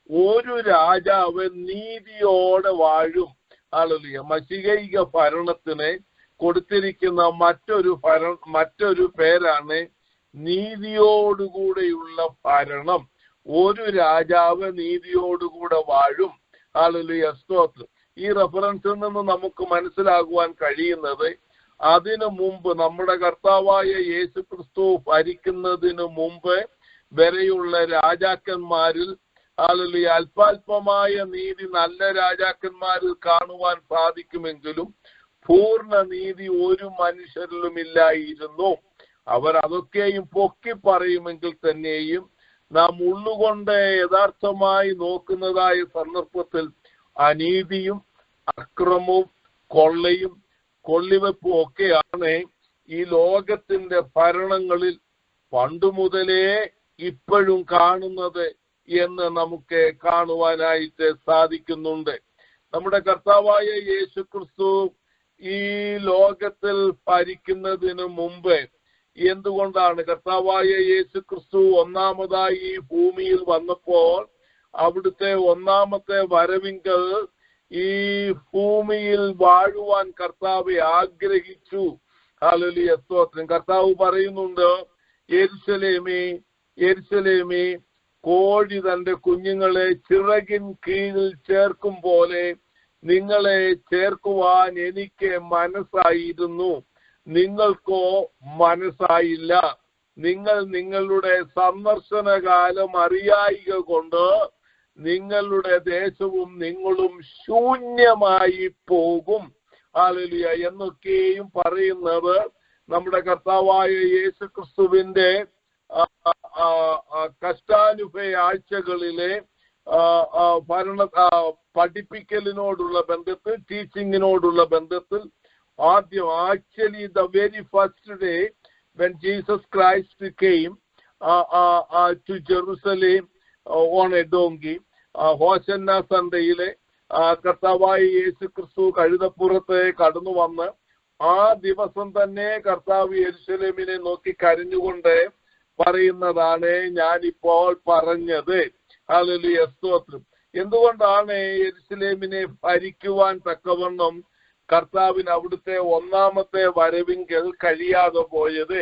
ഒരു രാജാവ് നീതിയോടെ വാഴും. ഹല്ലേലൂയ, മശിഹൈക ഭരണത്തിന് കൊടുത്തിരിക്കുന്ന മറ്റൊരു പേരാണ് നീതിയോടുകൂടെയുള്ള ഭരണം. ഒരു രാജാവ് നീതിയോടുകൂടെ വാഴും. ഹല്ലേലൂയ, സ്തോത്രം. ഈ റെഫറൻസിൽ നിന്ന് നമുക്ക് മനസ്സിലാകുവാൻ കഴിയുന്നത്, അതിനു മുമ്പ് നമ്മുടെ കർത്താവായ യേശു ക്രിസ്തു ഭരിക്കുന്നതിന് മുമ്പ് വരെയുള്ള രാജാക്കന്മാരിൽ ഹല്ലേലൂയ അല്പാൽപമായ നീതി നല്ല രാജാക്കന്മാരിൽ കാണുവാൻ സാധിക്കുമെങ്കിലും പൂർണ്ണ നീതി ഒരു മനുഷ്യരിലും ഇല്ലായിരുന്നു. അവർ അതൊക്കെയും പൊക്കി പറയുമെങ്കിൽ തന്നെയും നാം ഉള്ളുകൊണ്ട് യഥാർത്ഥമായി നോക്കുന്നതായ സന്ദർഭത്തിൽ അനീതിയും അക്രമവും കൊള്ളയും കൊള്ളിവെപ്പും ഒക്കെയാണ് ഈ ലോകത്തിന്റെ ഭരണങ്ങളിൽ പണ്ടുമുതലേ ഇപ്പോഴും കാണുന്നത് എന്ന് നമുക്ക് കാണുവാനായിട്ട് സാധിക്കുന്നുണ്ട്. നമ്മുടെ കർത്താവായ യേശു ക്രിസ്തു ഈ ലോകത്തിൽ ഭരിക്കുന്നതിന് മുമ്പ് എന്തുകൊണ്ടാണ് കർത്താവായ യേശു ക്രിസ്തു ഒന്നാമതായി ഈ ഭൂമിയിൽ വന്നപ്പോൾ അവിടുത്തെ ഒന്നാമത്തെ വരവിങ്കൽ ഈ ഭൂമിയിൽ വാഴുവാൻ കർത്താവ് ആഗ്രഹിച്ചു. ഹല്ലേലൂയ, സ്തോത്രം. കർത്താവ് പറയുന്നുണ്ട്, യെരുശലേമേ യെരുശലേമേ, കോഴി തന്റെ കുഞ്ഞുങ്ങളെ ചിറകിൻ കീഴിൽ ചേർക്കും പോലെ നിങ്ങളെ ചേർക്കുവാൻ എനിക്ക് മനസ്സായിരുന്നു, നിങ്ങൾക്കോ മനസ്സായില്ല. നിങ്ങൾ നിങ്ങളുടെ സന്ദർശനകാലം അറിയായിക കൊണ്ട് നിങ്ങളുടെ ദേശവും നിങ്ങളും ശൂന്യമായി പോകും. ഹല്ലേലൂയ എന്നൊക്കെയും പറയുന്നത് നമ്മുടെ കർത്താവായ യേശുക്രിസ്തുവിന്റെ കഷ്ടാനുഭവ ആഴ്ചകളിലെ പഠിപ്പിക്കലിനോടുള്ള ബന്ധത്തിൽ, ടീച്ചിങ്ങിനോടുള്ള ബന്ധത്തിൽ actually the very first day when Jesus Christ came to Jerusalem on a donkey, ഹോശന്ന സൺഡേയിലെ കർത്താവായ യേശുക്രിസ്തു കഴുതപ്പുറത്ത് കടന്നു വന്ന് ആ ദിവസം തന്നെ കർത്താവ് യെരൂശലേമിനെ നോക്കി കരഞ്ഞുകൊണ്ട് പറയുന്നതാണ് ഞാനിപ്പോൾ പറഞ്ഞത്. ഹല്ലേലൂയ, സ്തോത്രം. എന്തുകൊണ്ടാണ് യെരൂശലേമിനെ ഭരിക്കുവാൻ തക്കവണ്ണം കർത്താവിന് അവിടുത്തെ ഒന്നാമത്തെ വരവിങ്കൽ കഴിയാതെ പോയത്?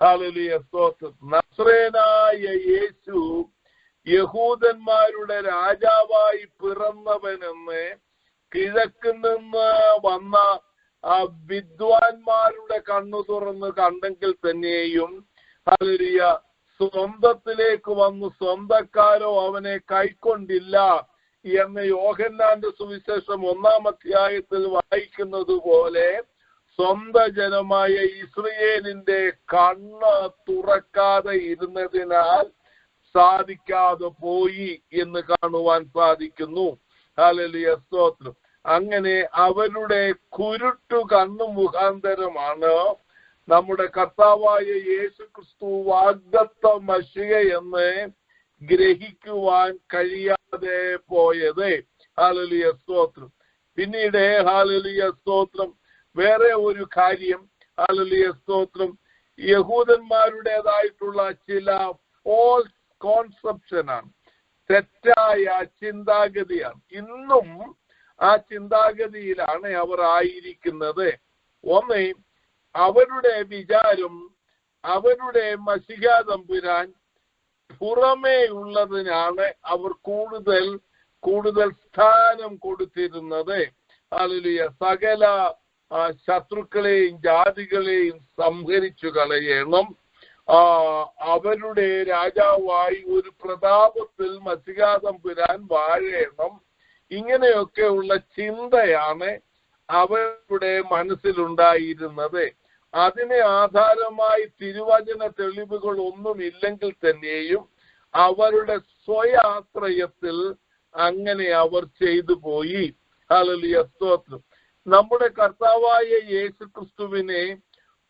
ഹല്ലേലൂയ, സ്തോത്രം. നസ്രേനായ യേശു യഹൂദന്മാരുടെ രാജാവായി പിറന്നവനെന്ന് കിഴക്ക് നിന്ന് വന്ന വിദ്വാൻമാരുടെ കണ്ണു തുറന്ന് കണ്ടെങ്കിൽ തന്നെയും ഹല്ലേലൂയ സ്വന്തത്തിലേക്ക് വന്നു സ്വന്തക്കാരോ അവനെ കൈക്കൊണ്ടില്ല എന്ന് യോഹന്നാന്റെ സുവിശേഷം 1-ാം അധ്യായത്തിൽ വായിക്കുന്നത് പോലെ സ്വന്തം ജനമായ ഇസ്രയേലിന്റെ കണ്ണ് തുറക്കാതെ ഇരുന്നതിനാൽ സാധിക്കാതെ പോയി എന്ന് കാണുവാൻ സാധിക്കുന്നു. ഹല്ലേലൂയ, സ്തോത്രം. അങ്ങനെ അവരുടെ കുരുട്ടു കണ്ണു മുഖാന്തരമാണ് നമ്മുടെ കർത്താവായ യേശുക്രിസ്തു വാഗ്ദത്ത മശിഹ എന്ന് ഗ്രഹിക്കുവാൻ കഴിയാതെ പോയത്. ഹല്ലേലൂയ, സ്തോത്രം. പിന്നീട് ഹല്ലേലൂയ, സ്തോത്രം, വേറെ ഒരു കാര്യം, ഹല്ലേലൂയ, സ്തോത്രം, യഹൂദന്മാരുടേതായിട്ടുള്ള ചില ഫോൾസ് കോൺസെപ്ഷനാണ്, തെറ്റായ ചിന്താഗതിയാണ്. ഇന്നും ആ ചിന്താഗതിയിലാണ് അവർ ആയിരിക്കുന്നത്. ഒന്ന്, അവരുടെ വിചാരം അവരുടെ മശിഹ തമ്പുരാൻ പുറമേ ഉള്ളതിനാണ് അവർ കൂടുതൽ സ്ഥാനം കൊടുത്തിരുന്നത്. ഹല്ലേലൂയ, സകല ശത്രുക്കളെയും ജാതികളെയും സംഹരിച്ചു കളയണം, അവരുടെ രാജാവായി ഒരു പ്രതാപത്തിൽ മശിഹ തമ്പുരാൻ വാഴണം. ഇങ്ങനെയൊക്കെയുള്ള ചിന്തയാണ് അവരുടെ മനസ്സിലുണ്ടായിരുന്നത്. അതിനെ ആധാരമായി തിരുവചന തെളിവുകൾ ഒന്നുമില്ലെങ്കിൽ തന്നെയും അവരുടെ സ്വയാശ്രയത്തിൽ അങ്ങനെ അവർ ചെയ്തു പോയി. ഹല്ലേലൂയ, സ്തോത്രം. നമ്മുടെ കർത്താവായ യേശുക്രിസ്തുവിനെ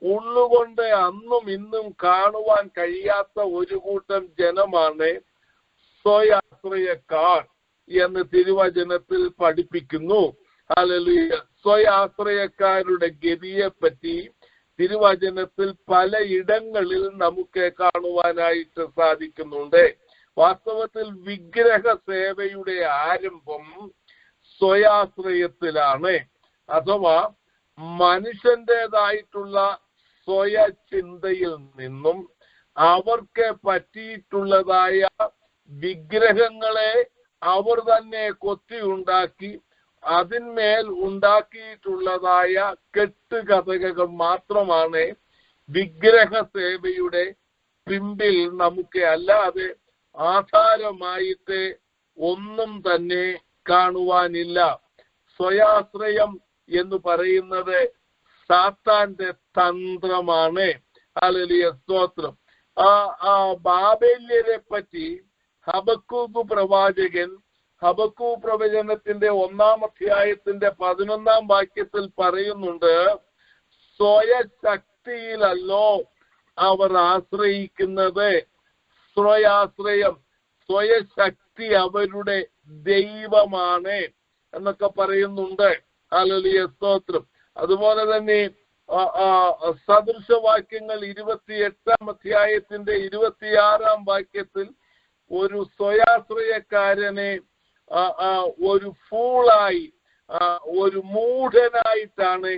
ഉള്ളുകൊണ്ട് അന്നും ഇന്നും കാണുവാൻ കഴിയാത്ത ഒരു കൂട്ടം ജനമാണ് സ്വയാശ്രയക്കാർ എന്ന് തിരുവചനത്തിൽ പഠിപ്പിക്കുന്നു. ഹല്ലേലൂയ, സ്വയാശ്രയക്കാരുടെ ഗതിയെ പറ്റി തിരുവചനത്തിൽ പലയിടങ്ങളിൽ നമുക്ക് കാണുവാനായിട്ട് സാധിക്കുന്നുണ്ട്. വാസ്തവത്തിൽ വിഗ്രഹ സേവയുടെ ആരംഭം സ്വയാശ്രയത്തിലാണ്, അഥവാ മനുഷ്യന്റേതായിട്ടുള്ള സ്വയചിന്തയിൽ നിന്നും അവർക്ക് പറ്റിയിട്ടുള്ളതായ വിഗ്രഹങ്ങളെ അവർ തന്നെ കൊത്തിയുണ്ടാക്കി അതിന്മേൽ ഉണ്ടാക്കിയിട്ടുള്ളതായ കെട്ടുകഥകൾ മാത്രമാണ് വിഗ്രഹ സേവയുടെ പിമ്പിൽ നമുക്ക് അല്ലാതെ ആധാരമായിട്ട് ഒന്നും തന്നെ കാണുവാനില്ല. സ്വയാശ്രയം എന്ന് പറയുന്നത് സാത്താന്റെ തന്ത്രമാണ്. ഹല്ലേലൂയ, സ്തോത്രം. ബാബേല്യരെ പറ്റി ഹബക്കൂക്ക് പ്രവാചകൻ ഹബക്കൂക്ക് പ്രവചനത്തിന്റെ 1-ാം അധ്യായത്തിന്റെ 11-ാം വാക്യത്തിൽ പറയുന്നുണ്ട്, സ്വയശക്തിയിലല്ലോ അവർ ആശ്രയിക്കുന്നത്. സ്വയശക്തി അവരുടെ ദൈവമാണ് എന്നൊക്കെ പറയുന്നുണ്ട്. ഹല്ലേലൂയ, സ്തോത്രം. അതുപോലെ തന്നെ സദൃശവാക്യങ്ങൾ 28-ാം അധ്യായത്തിന്റെ 26-ാം വാക്യത്തിൽ ഒരു സ്വയാശ്രയക്കാരനെ ഒരു ഫൂളായി, ഒരു മൂഢനായിട്ടാണ്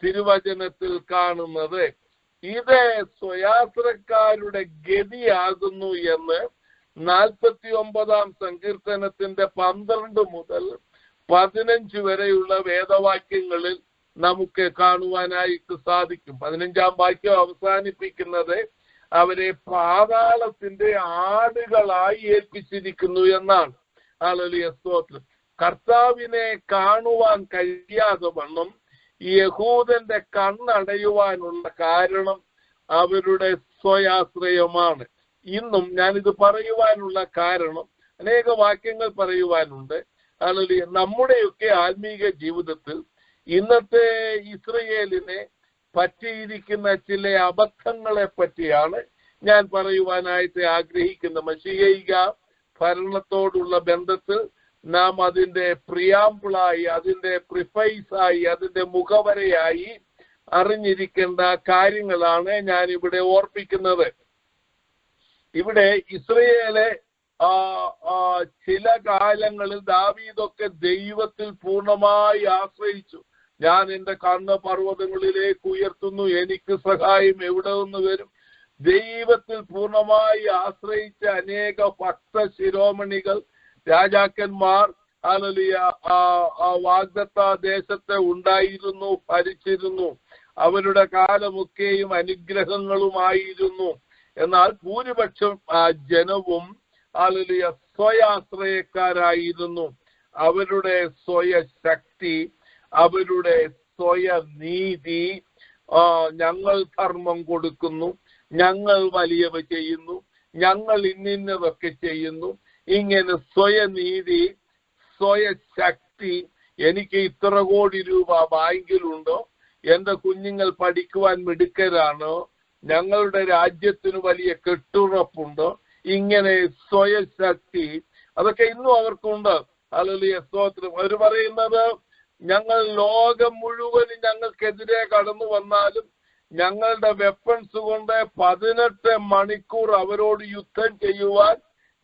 തിരുവചനത്തിൽ കാണുന്നത്. ഇത് സ്വയാശ്രയക്കാരുടെ ഗതിയാകുന്നു എന്ന് 49-ാം സങ്കീർത്തനത്തിന്റെ 12 മുതൽ 15 വരെയുള്ള വേദവാക്യങ്ങളിൽ നമുക്ക് കാണുവാനായിട്ട് സാധിക്കും. 15-ാം വാക്യം അവസാനിപ്പിക്കുന്നത് അവരെ പാതാളത്തിന്റെ ആടുകളായി ഏൽപ്പിച്ചിരിക്കുന്നു എന്നാണ്. ഹല്ലേലൂയ, സ്തോത്രം. കർത്താവിനെ കാണുവാൻ കഴിയാതെ വണ്ണം യഹൂദന്റെ കണ്ണടയുവാനുള്ള കാരണം അവരുടെ സ്വയാശ്രയമാണ്. ഇന്നും ഞാനിത് പറയുവാനുള്ള കാരണം, അനേക വാക്യങ്ങൾ പറയുവാനുണ്ട്. അല്ലെങ്കിൽ നമ്മുടെയൊക്കെ ആത്മീക ജീവിതത്തിൽ ഇന്നത്തെ ഇസ്രയേലിനെ പറ്റിയിരിക്കുന്ന ചില അബദ്ധങ്ങളെ പറ്റിയാണ് ഞാൻ പറയുവാനായിട്ട് ആഗ്രഹിക്കുന്നത്. മശീഹൈക ഭരണത്തോടുള്ള ബന്ധത്തിൽ നാം അതിന്റെ പ്രിയാമ്പിളായി, അതിന്റെ പ്രിഫൈസായി, അതിന്റെ മുഖവരയായി അറിഞ്ഞിരിക്കേണ്ട കാര്യങ്ങളാണ് ഞാൻ ഇവിടെ ഓർപ്പിക്കുന്നത്. ഇവിടെ ഇസ്രയേലെ ചില കാലങ്ങളിൽ ദാവീദൊക്കെ ദൈവത്തിൽ പൂർണ്ണമായി ആശ്രയിച്ചു. ഞാൻ എന്റെ കണ്ണ് പർവ്വതങ്ങളിലേക്ക് ഉയർത്തുന്നു, എനിക്ക് സഹായം എവിടെ നിന്ന് വരും? ദൈവത്തിൽ പൂർണ്ണമായി ആശ്രയിച്ച അനേക ഭക്ത ശിരോമണികൾ, രാജാക്കന്മാർ വാഗ്ദത്ത ദേശത്തെ ഉണ്ടായിരുന്നു, ഭരിച്ചിരുന്നു. അവരുടെ കാലമൊക്കെയും അനുഗ്രഹങ്ങളുമായിരുന്നു. എന്നാൽ ഭൂരിപക്ഷം ജനവും സ്വയാശ്രയക്കാരായിരുന്നു. അവരുടെ സ്വയശക്തി, അവരുടെ സ്വയനീതി, ഞങ്ങൾ ധർമ്മം കൊടുക്കുന്നു, ഞങ്ങൾ വലിയവ ചെയ്യുന്നു, ഞങ്ങൾ ഇന്നതൊക്കെ ചെയ്യുന്നു, ഇങ്ങനെ സ്വയനീതി, സ്വയശക്തി, എനിക്ക് ഇത്ര കോടി രൂപ ബാങ്കിലുണ്ടോ, എന്റെ കുഞ്ഞുങ്ങൾ പഠിക്കുവാൻ മിടുക്കരാണോ, ഞങ്ങളുടെ രാജ്യത്തിന് വലിയ കെട്ടുറപ്പുണ്ടോ, ഇങ്ങനെ സ്വയശക്തി, അതൊക്കെ ഇന്നും അവർക്കുണ്ട്. ഹല്ലേലൂയ, സ്തോത്രം. അവർ പറയുന്നത്, ഞങ്ങൾ ലോകം മുഴുവനും ഞങ്ങൾക്കെതിരെ കടന്നു വന്നാലും ഞങ്ങളുടെ വെപ്പൺസ് കൊണ്ട് 18 മണിക്കൂർ അവരോട് യുദ്ധം ചെയ്യുവാൻ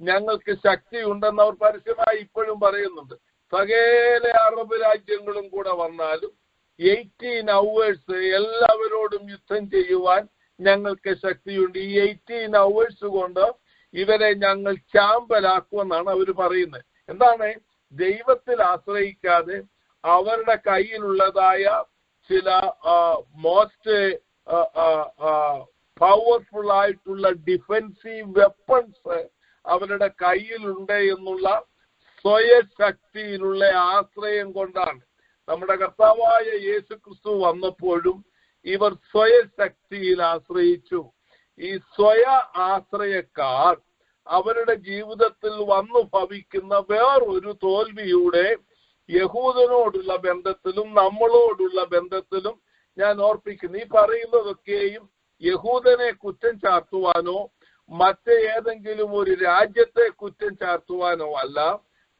ഞങ്ങൾക്ക് ശക്തിയുണ്ടെന്ന് അവർ പരസ്യമായി ഇപ്പോഴും പറയുന്നുണ്ട്. സകല അറബ് രാജ്യങ്ങളും കൂടെ വന്നാലും 18 hours എല്ലാവരോടും യുദ്ധം ചെയ്യുവാൻ ഞങ്ങൾക്ക് ശക്തിയുണ്ട്. ഈ 18 hours കൊണ്ട് ഇവരെ ഞങ്ങൾ ചാമ്പലാക്കുമെന്നാണ് അവർ പറയുന്നത്. എന്താണ്? ദൈവത്തിൽ ആശ്രയിക്കാതെ അവരുടെ കയ്യിലുള്ളതായ ചില മോസ്റ്റ് പവർഫുൾ ആയിട്ടുള്ള ഡിഫെൻസീവ് വെപ്പൺസ് അവരുടെ കയ്യിലുണ്ട് എന്നുള്ള സ്വയശക്തിയിലുള്ള ആശ്രയം കൊണ്ടാണ്. നമ്മുടെ കർത്താവായ യേശു ക്രിസ്തു വന്നപ്പോഴും ഇവർ സ്വയശക്തിയിൽ ആശ്രയിച്ചു. ഈ സ്വയ ആശ്രയക്കാർ അവരുടെ ജീവിതത്തിൽ വന്നു ഭവിക്കുന്ന വേറൊരു തോൽവിയുടെ യഹൂദനോടുള്ള ബന്ധത്തിലും നമ്മളോടുള്ള ബന്ധത്തിലും ഞാൻ ഓർപ്പിക്കുന്നു. ഈ പറയുന്നതൊക്കെയും യഹൂദനെ കുറ്റം ചാർത്തുവാനോ മറ്റേതെങ്കിലും ഒരു രാജ്യത്തെ കുറ്റം ചാർത്തുവാനോ അല്ല.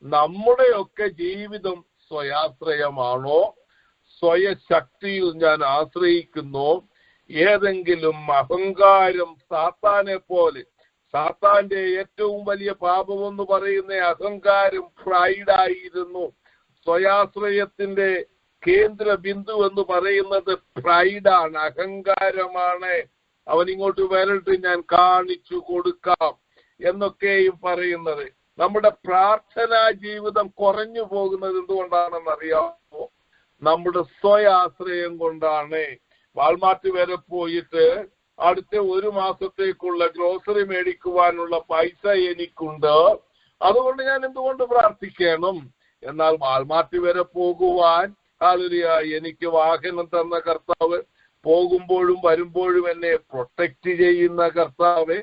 നമ്മുടെയൊക്കെ ജീവിതം സ്വയാശ്രയമാണോ? സ്വയശക്തിയിൽ ഞാൻ ആശ്രയിക്കുന്നു? ഏതെങ്കിലും അഹങ്കാരം, സാത്താനെ പോലെ, സാത്താന്റെ ഏറ്റവും വലിയ പാപമെന്ന് പറയുന്ന അഹങ്കാരം, പ്രൈഡായിരുന്നു. സ്വയാശ്രയത്തിന്റെ കേന്ദ്ര ബിന്ദു എന്ന് പറയുന്നത് പ്രൈഡാണ്, അഹങ്കാരമാണ്. അവനിങ്ങോട്ട് വരട്ടെ, ഞാൻ കാണിച്ചു കൊടുക്കാം എന്നൊക്കെയും പറയുന്നത്. നമ്മുടെ പ്രാർത്ഥനാ ജീവിതം കുറഞ്ഞു പോകുന്നത് എന്തുകൊണ്ടാണെന്ന് അറിയാമോ? നമ്മുടെ സ്വയാശ്രയം കൊണ്ടാണ്. വാൾമാർട്ട് വരെ പോയിട്ട് അടുത്ത 1 മാസത്തേക്കുള്ള ഗ്രോസറി മേടിക്കുവാനുള്ള പൈസ എനിക്കുണ്ട്, അതുകൊണ്ട് ഞാൻ എന്തുകൊണ്ട് പ്രാർത്ഥിക്കണം? എന്നാൽ വാൾമാർട്ട് വരെ പോകുവാൻ എനിക്ക് വാഹനം തന്ന കർത്താവ്, പോകുമ്പോഴും വരുമ്പോഴും എന്നെ പ്രൊട്ടക്റ്റ് ചെയ്യുന്ന കർത്താവ്,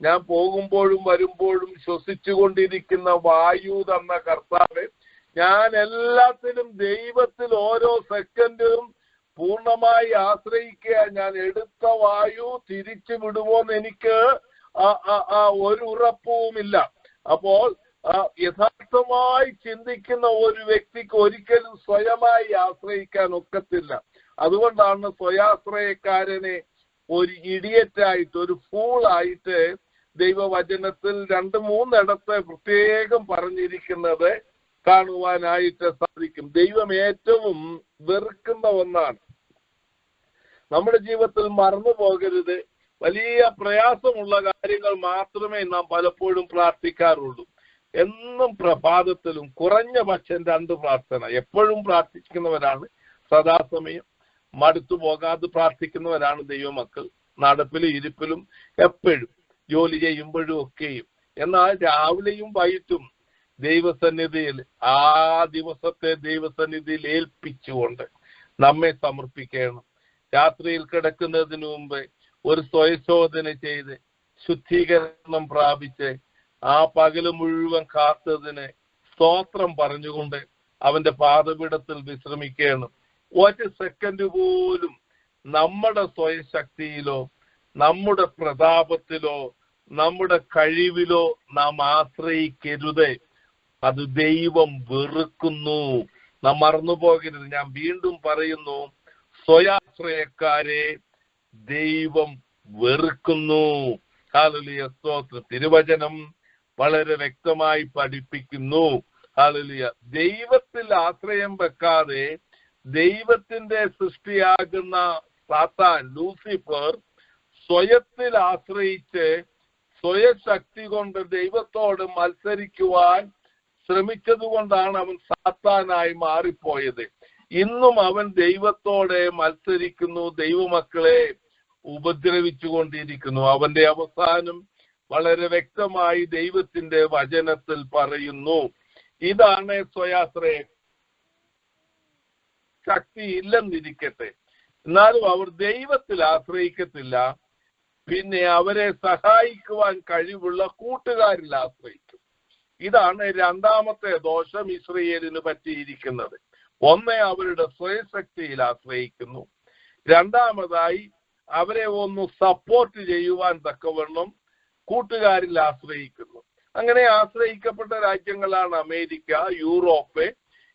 ഞാൻ പോകുമ്പോഴും വരുമ്പോഴും ശ്വസിച്ചുകൊണ്ടിരിക്കുന്ന വായു തന്ന കർത്താവ്, ഞാൻ എല്ലാത്തിലും ദൈവത്തിൽ ഓരോ സെക്കൻഡിലും പൂർണ്ണമായി ആശ്രയിക്കുക. ഞാൻ എടുത്ത വായു തിരിച്ചു വിടുമോന്ന് എനിക്ക് ഒരു ഉറപ്പുമില്ല. അപ്പോൾ യഥാർത്ഥമായി ചിന്തിക്കുന്ന ഒരു വ്യക്തിക്ക് ഒരിക്കലും സ്വയമായി ആശ്രയിക്കാൻ ഒക്കത്തില്ല. അതുകൊണ്ടാണ് സ്വയാശ്രയക്കാരനെ ഒരു ഇഡിയറ്റായിട്ട്, ഒരു ഫൂളായിട്ട് ദൈവവചനത്തിൽ 2-3 ഇടത്ത് പ്രത്യേകം പറഞ്ഞിരിക്കുന്നത് കാണുവാനായിട്ട് സാധിക്കും. ദൈവം ഏറ്റവും വെറുക്കുന്ന ഒന്നാണ്. നമ്മുടെ ജീവിതത്തിൽ മറന്നു പോകരുത്, വലിയ പ്രയാസമുള്ള കാര്യങ്ങൾ മാത്രമേ നാം പലപ്പോഴും പ്രാർത്ഥിക്കാറുള്ളൂ. എന്നും പ്രഭാതത്തിലും കുറഞ്ഞ പക്ഷം 2 പ്രാർത്ഥന എപ്പോഴും പ്രാർത്ഥിക്കുന്നവരാണ്. സദാസമയം മടുത്തു പോകാതെ പ്രാർത്ഥിക്കുന്നവരാണ് ദൈവമക്കൾ. നടപ്പിലും ഇരിപ്പിലും എപ്പോഴും ജോലി ചെയ്യുമ്പോഴും ഒക്കെയും. എന്നാൽ രാവിലെയും വൈകിട്ടും ദൈവസന്നിധിയിൽ, ആ ദിവസത്തെ ദൈവസന്നിധിയിൽ ഏൽപ്പിച്ചുകൊണ്ട് നമ്മെ സമർപ്പിക്കണം. രാത്രിയിൽ കിടക്കുന്നതിന് മുമ്പ് ഒരു സ്വയശോധന ചെയ്ത് ശുദ്ധീകരണം പ്രാപിച്ച് ആ പകല് മുഴുവൻ കാത്തതിന് സ്തോത്രം പറഞ്ഞുകൊണ്ട് അവന്റെ പാദപീഠത്തിൽ വിശ്രമിക്കണം. ഒരു സെക്കൻഡ് പോലും നമ്മുടെ സ്വയശക്തിയിലോ നമ്മുടെ പ്രതാപത്തിലോ നമ്മുടെ കഴിവിലോ നാം ആശ്രയിക്കരുത്. അത് ദൈവം വെറുക്കുന്നു. നാം മറന്നുപോകരുത്. ഞാൻ വീണ്ടും പറയുന്നു, സ്വയാശ്രയക്കാരെ ദൈവം വെറുക്കുന്നു. ഹല്ലേലൂയ, സ്തോത്രം. തിരുവചനം വളരെ വ്യക്തമായി പഠിപ്പിക്കുന്നു. ഹല്ലേലൂയ. ദൈവത്തിൽ ആശ്രയം വെക്കാതെ ദൈവത്തിന്റെ സൃഷ്ടിയാകുന്ന സാത്താൻ ലൂസിഫർ സ്വയത്തിൽ ആശ്രയിച്ച് സ്വയശക്തി കൊണ്ട് ദൈവത്തോട് മത്സരിക്കുവാൻ ശ്രമിച്ചതുകൊണ്ടാണ് അവൻ സാത്താനായി മാറിപ്പോയത്. ഇന്നും അവൻ ദൈവത്തോടെ മത്സരിക്കുന്നു, ദൈവമക്കളെ ഉപദ്രവിച്ചുകൊണ്ടിരിക്കുന്നു. അവന്റെ അവസാനം വളരെ വ്യക്തമായി ദൈവത്തിന്റെ വചനത്തിൽ പറയുന്നു. ഇതാണ് സ്വയാശ്രയം. ശക്തി ഇല്ലെന്നിരിക്കട്ടെ, എന്നാലും അവർ ദൈവത്തിൽ ആശ്രയിക്കത്തില്ല. പിന്നെ അവരെ സഹായിക്കുവാൻ കഴിവുള്ള കൂട്ടുകാരിൽ ആശ്രയിക്കും. ഇതാണ് രണ്ടാമത്തെ ദോഷം ഇസ്രായേലിന് പറ്റിയിരിക്കുന്നത്. ഒന്ന്, അവരുടെ സ്വയശക്തിയിൽ ആശ്രയിക്കുന്നു. രണ്ടാമതായി, അവരെ ഒന്ന് സപ്പോർട്ട് ചെയ്യുവാൻ തക്കവണ്ണം കൂട്ടുകാരിൽ ആശ്രയിക്കുന്നു. അങ്ങനെ ആശ്രയിക്കപ്പെട്ട രാജ്യങ്ങളാണ് അമേരിക്ക, യൂറോപ്പ്.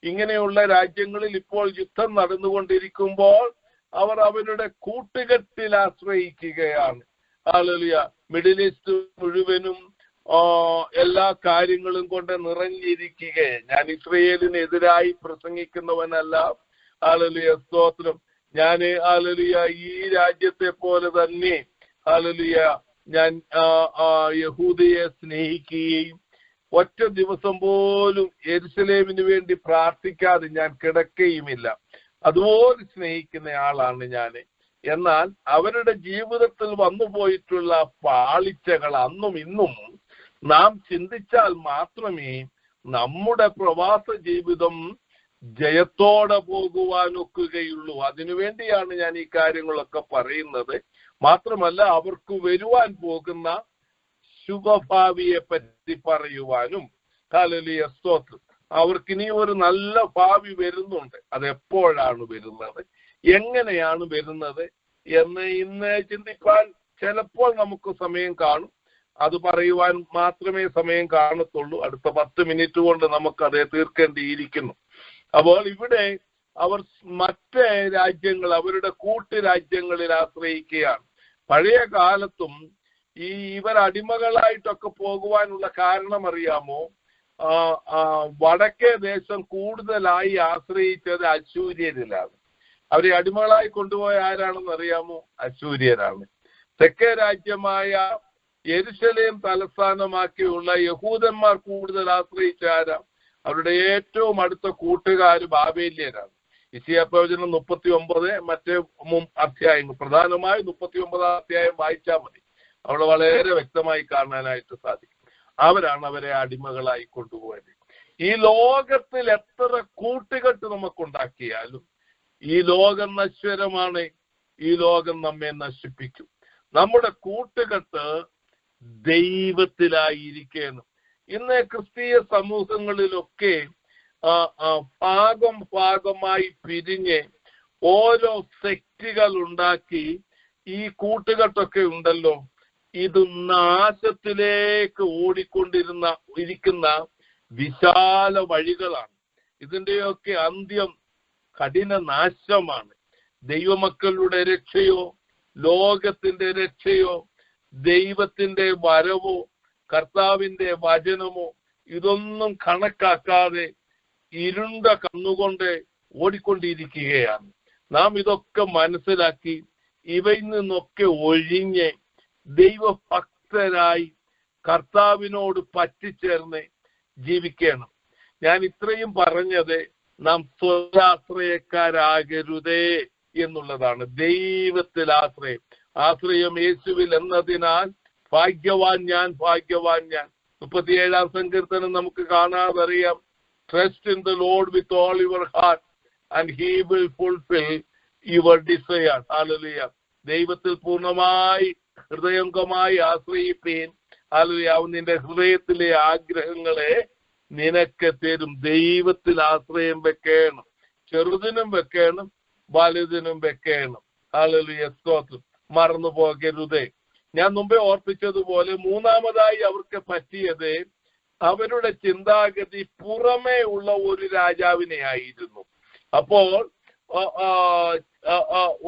ഇങ്ങനെയുള്ള രാജ്യങ്ങളിൽ ഇപ്പോൾ യുദ്ധം നടന്നുകൊണ്ടിരിക്കുമ്പോൾ അവർ അവരുടെ കൂട്ടുകെട്ടിൽ ആശ്രയിക്കുകയാണ്. ഹല്ലേലൂയ. മിഡിൽ ഈസ്റ്റ് മുഴുവനും എല്ലാ കാര്യങ്ങളും കൊണ്ട് നിറഞ്ഞിരിക്കുകയെ. ഞാൻ ഇസ്രായേലിനെതിരായി പ്രസംഗിക്കുന്നവനല്ല. ഹല്ലേലൂയ, സ്തോത്രം. ഞാൻ ഹല്ലേലൂയ ഈ രാജ്യത്തെ പോലെ തന്നെ ഹല്ലേലൂയ ഞാൻ യഹൂദയെ സ്നേഹിക്കുകയും ഒറ്റ ദിവസം പോലും യെരുശലേമിന് വേണ്ടി പ്രാർത്ഥിക്കാതെ ഞാൻ കിടക്കുകയുമില്ല. അതുപോലെ സ്നേഹിക്കുന്ന ആളാണ് ഞാൻ. എന്നാൽ അവരുടെ ജീവിതത്തിൽ വന്നുപോയിട്ടുള്ള പാളിച്ചകൾ അന്നും ഇന്നും നാം ചിന്തിച്ചാൽ മാത്രമേ നമ്മുടെ പ്രവാസ ജീവിതം ജയത്തോടെ പോകുവാനൊക്കുകയുള്ളൂ. അതിനുവേണ്ടിയാണ് ഞാൻ ഈ കാര്യങ്ങളൊക്കെ പറയുന്നത്. മാത്രമല്ല, അവർക്ക് വരുവാൻ പോകുന്ന ശുഭഭാവിയെ പറ്റി പറയുവാനും. ഹല്ലേലൂയ, സ്തോത്രം. അവർക്കിനി ഒരു നല്ല ഭാവി വരുന്നുണ്ട്. അതെപ്പോഴാണ് വരുന്നത്, എങ്ങനെയാണ് വരുന്നത് എന്ന് ഇന്ന് ചിന്തിക്കാൻ ചിലപ്പോൾ നമുക്ക് സമയം കാണും. അത് പറയുവാൻ മാത്രമേ സമയം കാണത്തുള്ളൂ. അടുത്ത 10 മിനിറ്റ് കൊണ്ട് നമുക്കത് തീർക്കേണ്ടിയിരിക്കുന്നു. അപ്പോൾ ഇവിടെ അവർ മറ്റ് രാജ്യങ്ങൾ, അവരുടെ കൂട്ടുരാജ്യങ്ങളിൽ ആശ്രയിക്കുകയാണ്. പഴയ കാലത്തും ഇവർ അടിമകളായിട്ടൊക്കെ പോകുവാനുള്ള കാരണം അറിയാമോ? വടക്കേ ദേശം കൂടുതലായി ആശ്രയിച്ചത് അശൂര്യരിലാണ്. അവരെ അടിമകളായി കൊണ്ടുപോയ ആരാണെന്ന് അറിയാമോ? അശൂര്യരാണ്. തെക്കേ രാജ്യമായ യെരുശലേം തലസ്ഥാനമാക്കിയുള്ള യഹൂദന്മാർ കൂടുതൽ ആശ്രയിച്ച ആരാ? അവരുടെ ഏറ്റവും അടുത്ത കൂട്ടുകാർ ബാബേല്യരാണ്. യെശയ്യാ പ്രവചനം 39 മറ്റേ അധ്യായങ്ങൾ, പ്രധാനമായും 39 അധ്യായം വായിച്ചാൽ മതി. അവിടെ വളരെ വ്യക്തമായി കാണാനായിട്ട് സാധിക്കും. അവരാണ് അവരെ അടിമകളായി കൊണ്ടുപോയത്. ഈ ലോകത്തിൽ എത്ര കൂട്ടുകെട്ട് നമുക്കുണ്ടാക്കിയാലും ഈ ലോകം നശ്വരമാണ്. ഈ ലോകം നമ്മെ നശിപ്പിക്കും. നമ്മുടെ കൂട്ടുകെട്ട് ദൈവത്തിലായിരിക്കണം. ഇന്ന് ക്രിസ്തീയ സമൂഹങ്ങളിലൊക്കെ ഭാഗമായി പിരിഞ്ഞ് ഓരോ സെക്റ്റുകൾ ഉണ്ടാക്കി ഈ കൂട്ടുകെട്ടൊക്കെ ഉണ്ടല്ലോ. ഇത് നാശത്തിലേക്ക് ഇരിക്കുന്ന വിശാല വഴികളാണ്. ഇതിന്റെയൊക്കെ അന്ത്യം കഠിന നാശമാണ്. ദൈവമക്കളുടെ രക്ഷയോ ലോകത്തിന്റെ രക്ഷയോ ദൈവത്തിന്റെ വരവോ കർത്താവിന്റെ വചനമോ ഇതൊന്നും കണക്കാക്കാതെ ഇരുണ്ട കണ്ണുകൊണ്ട് ഓടിക്കൊണ്ടിരിക്കുകയാണ്. നാം ഇതൊക്കെ മനസ്സിലാക്കി ഇവയിൽ നിന്നൊക്കെ ഒഴിഞ്ഞ് ദൈവഭക്തരായി കർത്താവിനോട് പറ്റിച്ചേർന്ന് ജീവിക്കണം. ഞാൻ ഇത്രയും പറഞ്ഞത് നാം സ്വയാശ്രയക്കാരാകരുതേ എന്നുള്ളതാണ്. ദൈവത്തിൽ ആശ്രയം യേശുവിൽ എന്നതിനാൽ ഭാഗ്യവാൻ ഞാൻ, ഭാഗ്യവാൻ ഞാൻ. 37-ാം സങ്കീർത്തനം നമുക്ക് കാണാതറിയാം. Trust in the lord with all your heart and he will fulfill your desire. Hallelujah. ദൈവത്തിൽ പൂർണ്ണമായി ഹൃദയംഗമായി ആശ്രയിപ്പീൻ. ഹല്ലേലൂയ. അവൻ നിന്റെ ഹൃദയത്തിലെ ആഗ്രഹങ്ങളെ നിനക്ക് തരും. ദൈവത്തിൽ ആശ്രയം വെക്കണം. ചെറുതിനും വെക്കണം, വലുതിനും വെക്കണം. ഹല്ലേലൂയ. സ്തോത്രം. മറന്നു പോകരുതേ. ഞാൻ മുമ്പേ ഓർപ്പിച്ചതുപോലെ മൂന്നാമതായി അവർക്ക് പറ്റിയത് അവരുടെ ചിന്താഗതി പുറമേ ഉള്ള ഒരു രാജാവിനെ ആയിരുന്നു. അപ്പോൾ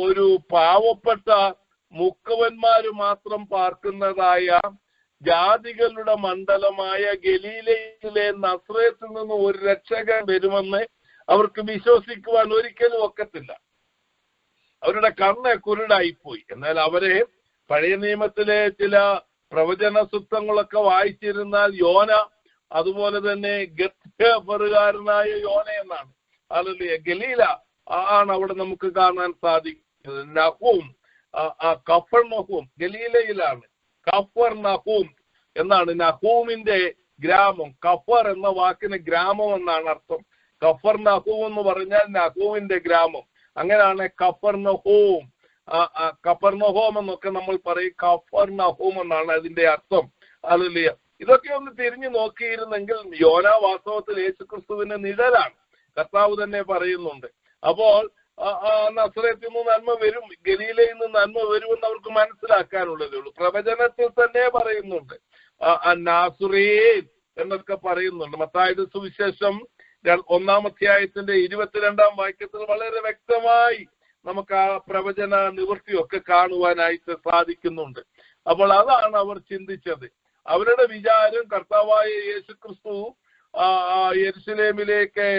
ഒരു പാവപ്പെട്ട മുക്കവന്മാര് മാത്രം പാർക്കുന്നതായ ജാതികളുടെ മണ്ഡലമായ ഗലീലയിലെ നസ്രത്തിൽ നിന്ന് ഒരു രക്ഷകൻ വരുമെന്ന് അവർക്ക് വിശ്വസിക്കുവാൻ ഒരിക്കലും ഒക്കത്തില്ല. അവരുടെ കണ്ണ് കുരുടായിപ്പോയി. എന്നാൽ അവരെ പഴയ നിയമത്തിലെ ചില പ്രവചന സൂക്തങ്ങളൊക്കെ വായിച്ചിരുന്നാൽ യോന, അതുപോലെ തന്നെ ഗത്ഫറുകാരനായ യോന എന്നാണ്. ഹല്ലേലൂയ. ഗലീല ആണ് അവിടെ നമുക്ക് കാണാൻ സാധിക്കുന്നത്. നഹൂം, കഫർനഹൂം ഗലീലയിലാണ്. കഫർനഹൂം എന്നാണ് നഹൂമിന്റെ ഗ്രാമം. കഫർ എന്ന വാക്കിന് ഗ്രാമം എന്നാണ് അർത്ഥം. കഫർനഹൂം എന്ന് പറഞ്ഞാൽ നഹൂമിന്റെ ഗ്രാമം. അങ്ങനെയാണ് കഫർനഹൂം. കഫർനഹൂം എന്നൊക്കെ നമ്മൾ പറയും. കഫർനഹൂം എന്നാണ് അതിന്റെ അർത്ഥം. ഹല്ലേലൂയ. ഇതൊക്കെ ഒന്ന് തിരിഞ്ഞു നോക്കിയിരുന്നെങ്കിൽ യോന വാസ്തവത്തിൽ യേശുക്രിസ്തുവിന്റെ നിഴലാണ്. കർത്താവ് തന്നെ പറയുന്നുണ്ട്. അപ്പോൾ നസ്രത്തിൽ നിന്ന് നന്മ വരും, ഗലീലയിൽ നിന്ന് നന്മ വരുമെന്ന് അവർക്ക് മനസ്സിലാക്കാനുള്ളതേ ഉള്ളൂ. പ്രവചനത്തിൽ തന്നെ പറയുന്നുണ്ട്, നാസുറേൻ എന്നൊക്കെ പറയുന്നുണ്ട്. മത്തായിയുടെ സുവിശേഷം 1-ാം അധ്യായത്തിന്റെ 22-ാം വാക്യത്തിൽ വളരെ വ്യക്തമായി നമുക്ക് ആ പ്രവചന നിവൃത്തിയൊക്കെ കാണുവാനായിട്ട് സാധിക്കുന്നുണ്ട്. അപ്പോൾ അതാണ് അവർ ചിന്തിച്ചത്. അവരുടെ വിചാരം കർത്താവായ യേശുക്രിസ്തു യെരുശലേമിലേക്ക്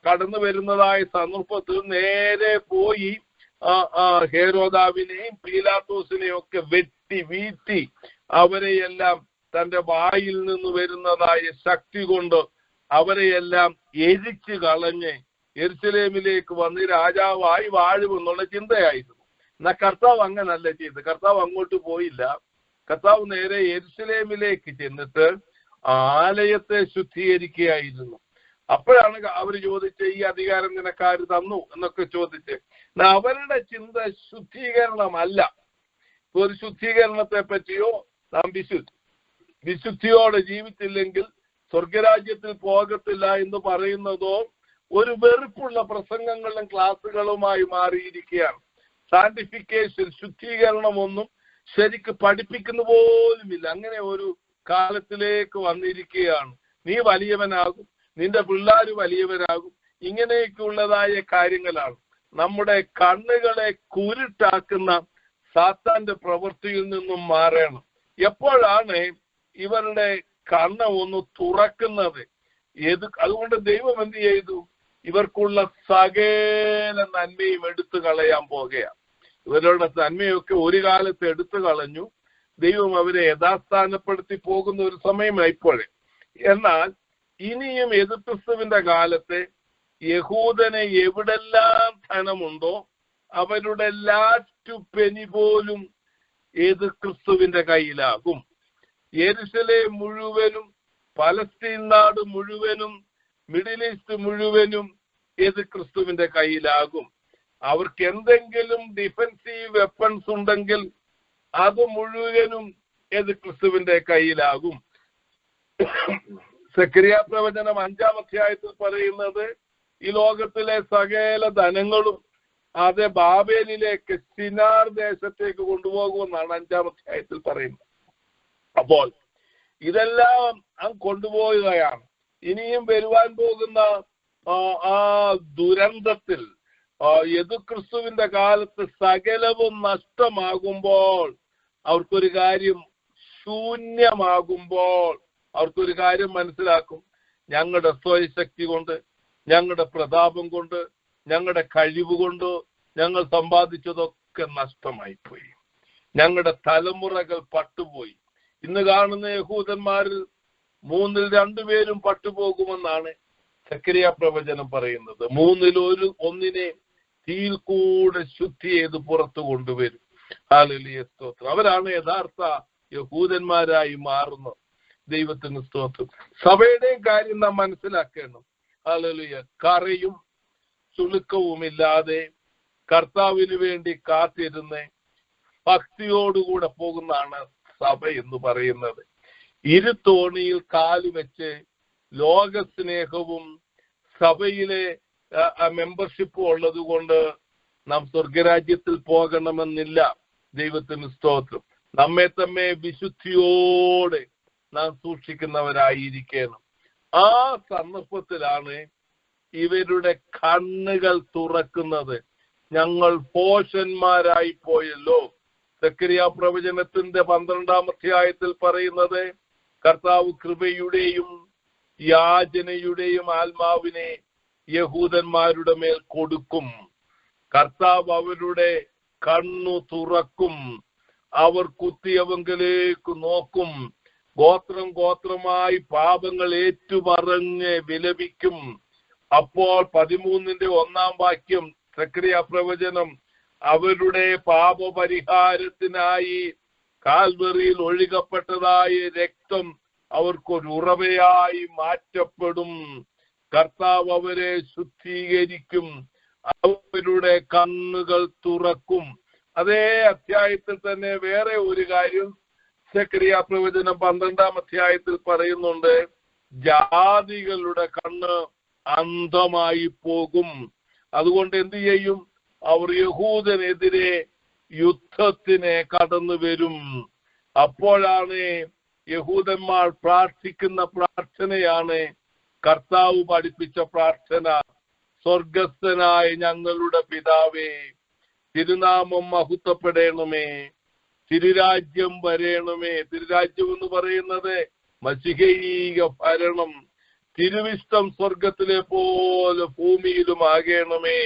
കടന്നു വരുന്നതായ സന്ദർഭത്തിൽ നേരെ പോയി ഹേരോദാവിനെയും പീലാത്തോസിനെയും ഒക്കെ വെട്ടി വീഴ്ത്തി അവരെയെല്ലാം തന്റെ വായിൽ നിന്ന് വരുന്നതായ ശക്തി കൊണ്ട് അവരെയെല്ലാം എരിച്ചു കളഞ്ഞ് യെരുശലേമിലേക്ക് വന്ന് രാജാവായി വാഴുമെന്നുള്ള ചിന്തയായിരുന്നു. എന്നാൽ കർത്താവ് അങ്ങനല്ല ചെയ്ത്. കർത്താവ് അങ്ങോട്ട് പോയില്ല. കർത്താവ് നേരെ യെരുശലേമിലേക്ക് ചെന്നിട്ട് ആലയത്തെ ശുദ്ധീകരിക്കുകയായിരുന്നു. അപ്പോഴാണ് അവർ ചോദിച്ചത്, ഈ അധികാരം നിനക്കാര് തന്നു എന്നൊക്കെ ചോദിച്ച്. അവരുടെ ചിന്ത ശുദ്ധീകരണമല്ല. ഒരു ശുദ്ധീകരണത്തെ പറ്റിയോ നാം വിശുദ്ധിയോടെ ജീവിച്ചില്ലെങ്കിൽ സ്വർഗരാജ്യത്തിൽ പോകത്തില്ല എന്ന് പറയുന്നതോ ഒരു വെറുപ്പുള്ള പ്രസംഗങ്ങളും ക്ലാസ്സുകളുമായി മാറിയിരിക്കുകയാണ്. സാന്റിഫിക്കേഷൻ, ശുദ്ധീകരണമൊന്നും ശരിക്ക് പഠിപ്പിക്കുന്ന പോലുമില്ല. അങ്ങനെ ഒരു കാലത്തിലേക്ക് വന്നിരിക്കുകയാണ്. നീ വലിയവനാകും, നിന്റെ പിള്ളേര് വലിയവരാകും, ഇങ്ങനെയൊക്കെയുള്ളതായ കാര്യങ്ങളാണ്. നമ്മുടെ കണ്ണുകളെ കുരുട്ടാക്കുന്ന സാത്താന്റെ പ്രവൃത്തിയിൽ നിന്നും മാറണം. എപ്പോഴാണ് ഇവരുടെ കണ്ണ് ഒന്ന് തുറക്കുന്നത്? അതുകൊണ്ട് ദൈവം എന്ത് ചെയ്തു? ഇവർക്കുള്ള സകല നന്മയും എടുത്തു കളയാൻ പോകുകയാണ്. ഇവരുടെ നന്മയൊക്കെ ഒരു കാലത്ത് എടുത്തു കളഞ്ഞു. ദൈവം അവരെ യഥാസ്ഥാനപ്പെടുത്തി പോകുന്ന ഒരു സമയമായിപ്പോഴേ. എന്നാൽ ഇനിയും യേശുക്രിസ്തുവിന്റെ കാലത്തെ യഹൂദനെ എവിടെല്ലാം ധനമുണ്ടോ അവരുടെ ലാസ്റ്റ് പെനി പോലും യേശുക്രിസ്തുവിന്റെ കയ്യിലാകും. യെരുശലേം മുഴുവനും, പലസ്തീൻ നാട് മുഴുവനും, മിഡിൽ ഈസ്റ്റ് മുഴുവനും യേശുക്രിസ്തുവിന്റെ കയ്യിലാകും. അവർക്ക് എന്തെങ്കിലും ഡിഫൻസീവ് വെപ്പൺസ് ഉണ്ടെങ്കിൽ അത് മുഴുവനും യേശുക്രിസ്തുവിന്റെ കയ്യിലാകും. സെഖരിയാ പ്രവചനം 5-ാം അധ്യായത്തിൽ പറയുന്നത് ഈ ലോകത്തിലെ സകല ധനങ്ങളും അത് ബാബേലിലേക്ക്, സിനാർ ദേശത്തേക്ക് കൊണ്ടുപോകുമെന്നാണ് 5-ാം അധ്യായത്തിൽ പറയുന്നത്. അപ്പോൾ ഇതെല്ലാം കൊണ്ടുപോവുകയാണ്. ഇനിയും വരുവാൻ പോകുന്ന ആ ദുരന്തത്തിൽ യേശുക്രിസ്തുവിന്റെ കാലത്ത് സകലവും നഷ്ടമാകുമ്പോൾ, അവർക്കൊരു കാര്യം ശൂന്യമാകുമ്പോൾ അവർക്കൊരു കാര്യം മനസ്സിലാക്കും. ഞങ്ങളുടെ സ്വയശക്തി കൊണ്ട്, ഞങ്ങളുടെ പ്രതാപം കൊണ്ട്, ഞങ്ങളുടെ കഴിവ് കൊണ്ട് ഞങ്ങൾ സമ്പാദിച്ചതൊക്കെ നഷ്ടമായിപ്പോയി. ഞങ്ങളുടെ തലമുറകൾ പട്ടുപോയി. ഇന്ന് കാണുന്ന യഹൂദന്മാരിൽ 3-ൽ 2 പേരും പട്ടുപോകുമെന്നാണ് സെഖരിയാ പ്രവചനം പറയുന്നത്. 3-ൽ 1 തീയിൽ കൂടെ ശുദ്ധി ചെയ്ത് പുറത്തു കൊണ്ടുവരും. ഹല്ലേലൂയ, സ്തോത്രം. അവരാണ് യഥാർത്ഥ യഹൂദന്മാരായി മാറുന്നത്. ദൈവത്തിന് സ്തോത്രം. സഭയുടെയും കാര്യം നാം മനസ്സിലാക്കണം. ഹല്ലേലൂയ. കറയും ചുളുക്കവുമില്ലാതെ കർത്താവിന് വേണ്ടി കാത്തിരുന്ന് ഭക്തിയോടുകൂടെ പോകുന്നതാണ് സഭ എന്ന് പറയുന്നത്. ഇരുത്തോണിയിൽ കാലുവെച്ച് ലോകസ്നേഹവും സഭയിലെ മെമ്പർഷിപ്പും ഉള്ളത് കൊണ്ട് നാം സ്വർഗരാജ്യത്തിൽ പോകണമെന്നില്ല. ദൈവത്തിന് സ്തോത്രം. നമ്മെ തന്നെ വിശുദ്ധിയോടെ നാം സൂക്ഷിക്കുന്നവരായിരിക്കണം. ആ സന്ദർഭത്തിലാണ് ഇവരുടെ കണ്ണുകൾ തുറക്കുന്നത്. ഞങ്ങൾ ഭോഷന്മാരായി പോയല്ലോ. സക്കറിയ പ്രവചനത്തിന്റെ 12-ാം അധ്യായത്തിൽ പറയുന്നത്, കർത്താവ് കൃപയുടെയും യാചനയുടെയും ആത്മാവിനെ യഹൂദന്മാരുടെ മേൽ കൊടുക്കും. കർത്താവ് അവരുടെ കണ്ണു തുറക്കും. അവർ കുത്തിയവങ്കിലേക്ക് നോക്കും. ഗോത്രം ഗോത്രമായി പാപങ്ങൾ ഏറ്റുപറഞ്ഞ് വിലപിക്കും. അപ്പോൾ 13-ന്റെ 1-ാം വാക്യം സക്കറിയ പ്രവചനം, അവരുടെ പാപപരിഹാരത്തിനായി കാൽവറിയിൽ ഒഴുകപ്പെട്ടതായ രക്തം അവർക്കൊരു ഉറവയായി മാറ്റപ്പെടും. കർത്താവ് അവരെ ശുദ്ധീകരിക്കും. അവരുടെ കണ്ണുകൾ തുറക്കും. അതേ അധ്യായത്തിൽ തന്നെ വേറെ ഒരു കാര്യം സക്കറിയ പ്രവചനം 12-ാം അധ്യായത്തിൽ പറയുന്നുണ്ട്. ജാതികളുടെ കണ്ണ് അന്ധമായി പോകും. അതുകൊണ്ട് എന്ത് ചെയ്യും? അവർ യഹൂദനെതിരെ യുദ്ധത്തിന് കടന്നു വരും. അപ്പോഴാണ് യഹൂദന്മാർ പ്രാർത്ഥിക്കുന്ന പ്രാർത്ഥനയാണ് കർത്താവ് പഠിപ്പിച്ച പ്രാർത്ഥന. സ്വർഗസ്ഥനായ ഞങ്ങളുടെ പിതാവേ, തിരുനാമം മഹത്വപ്പെടണമേ, തിരുരാജ്യം വരേണമേ. തിരുരാജ്യം എന്ന് പറയുന്നത് മശിഹീക ഭരണം. തിരുവിഷ്ടം സ്വർഗത്തിലെ പോലെ ഭൂമിയിലും ആകണമേ.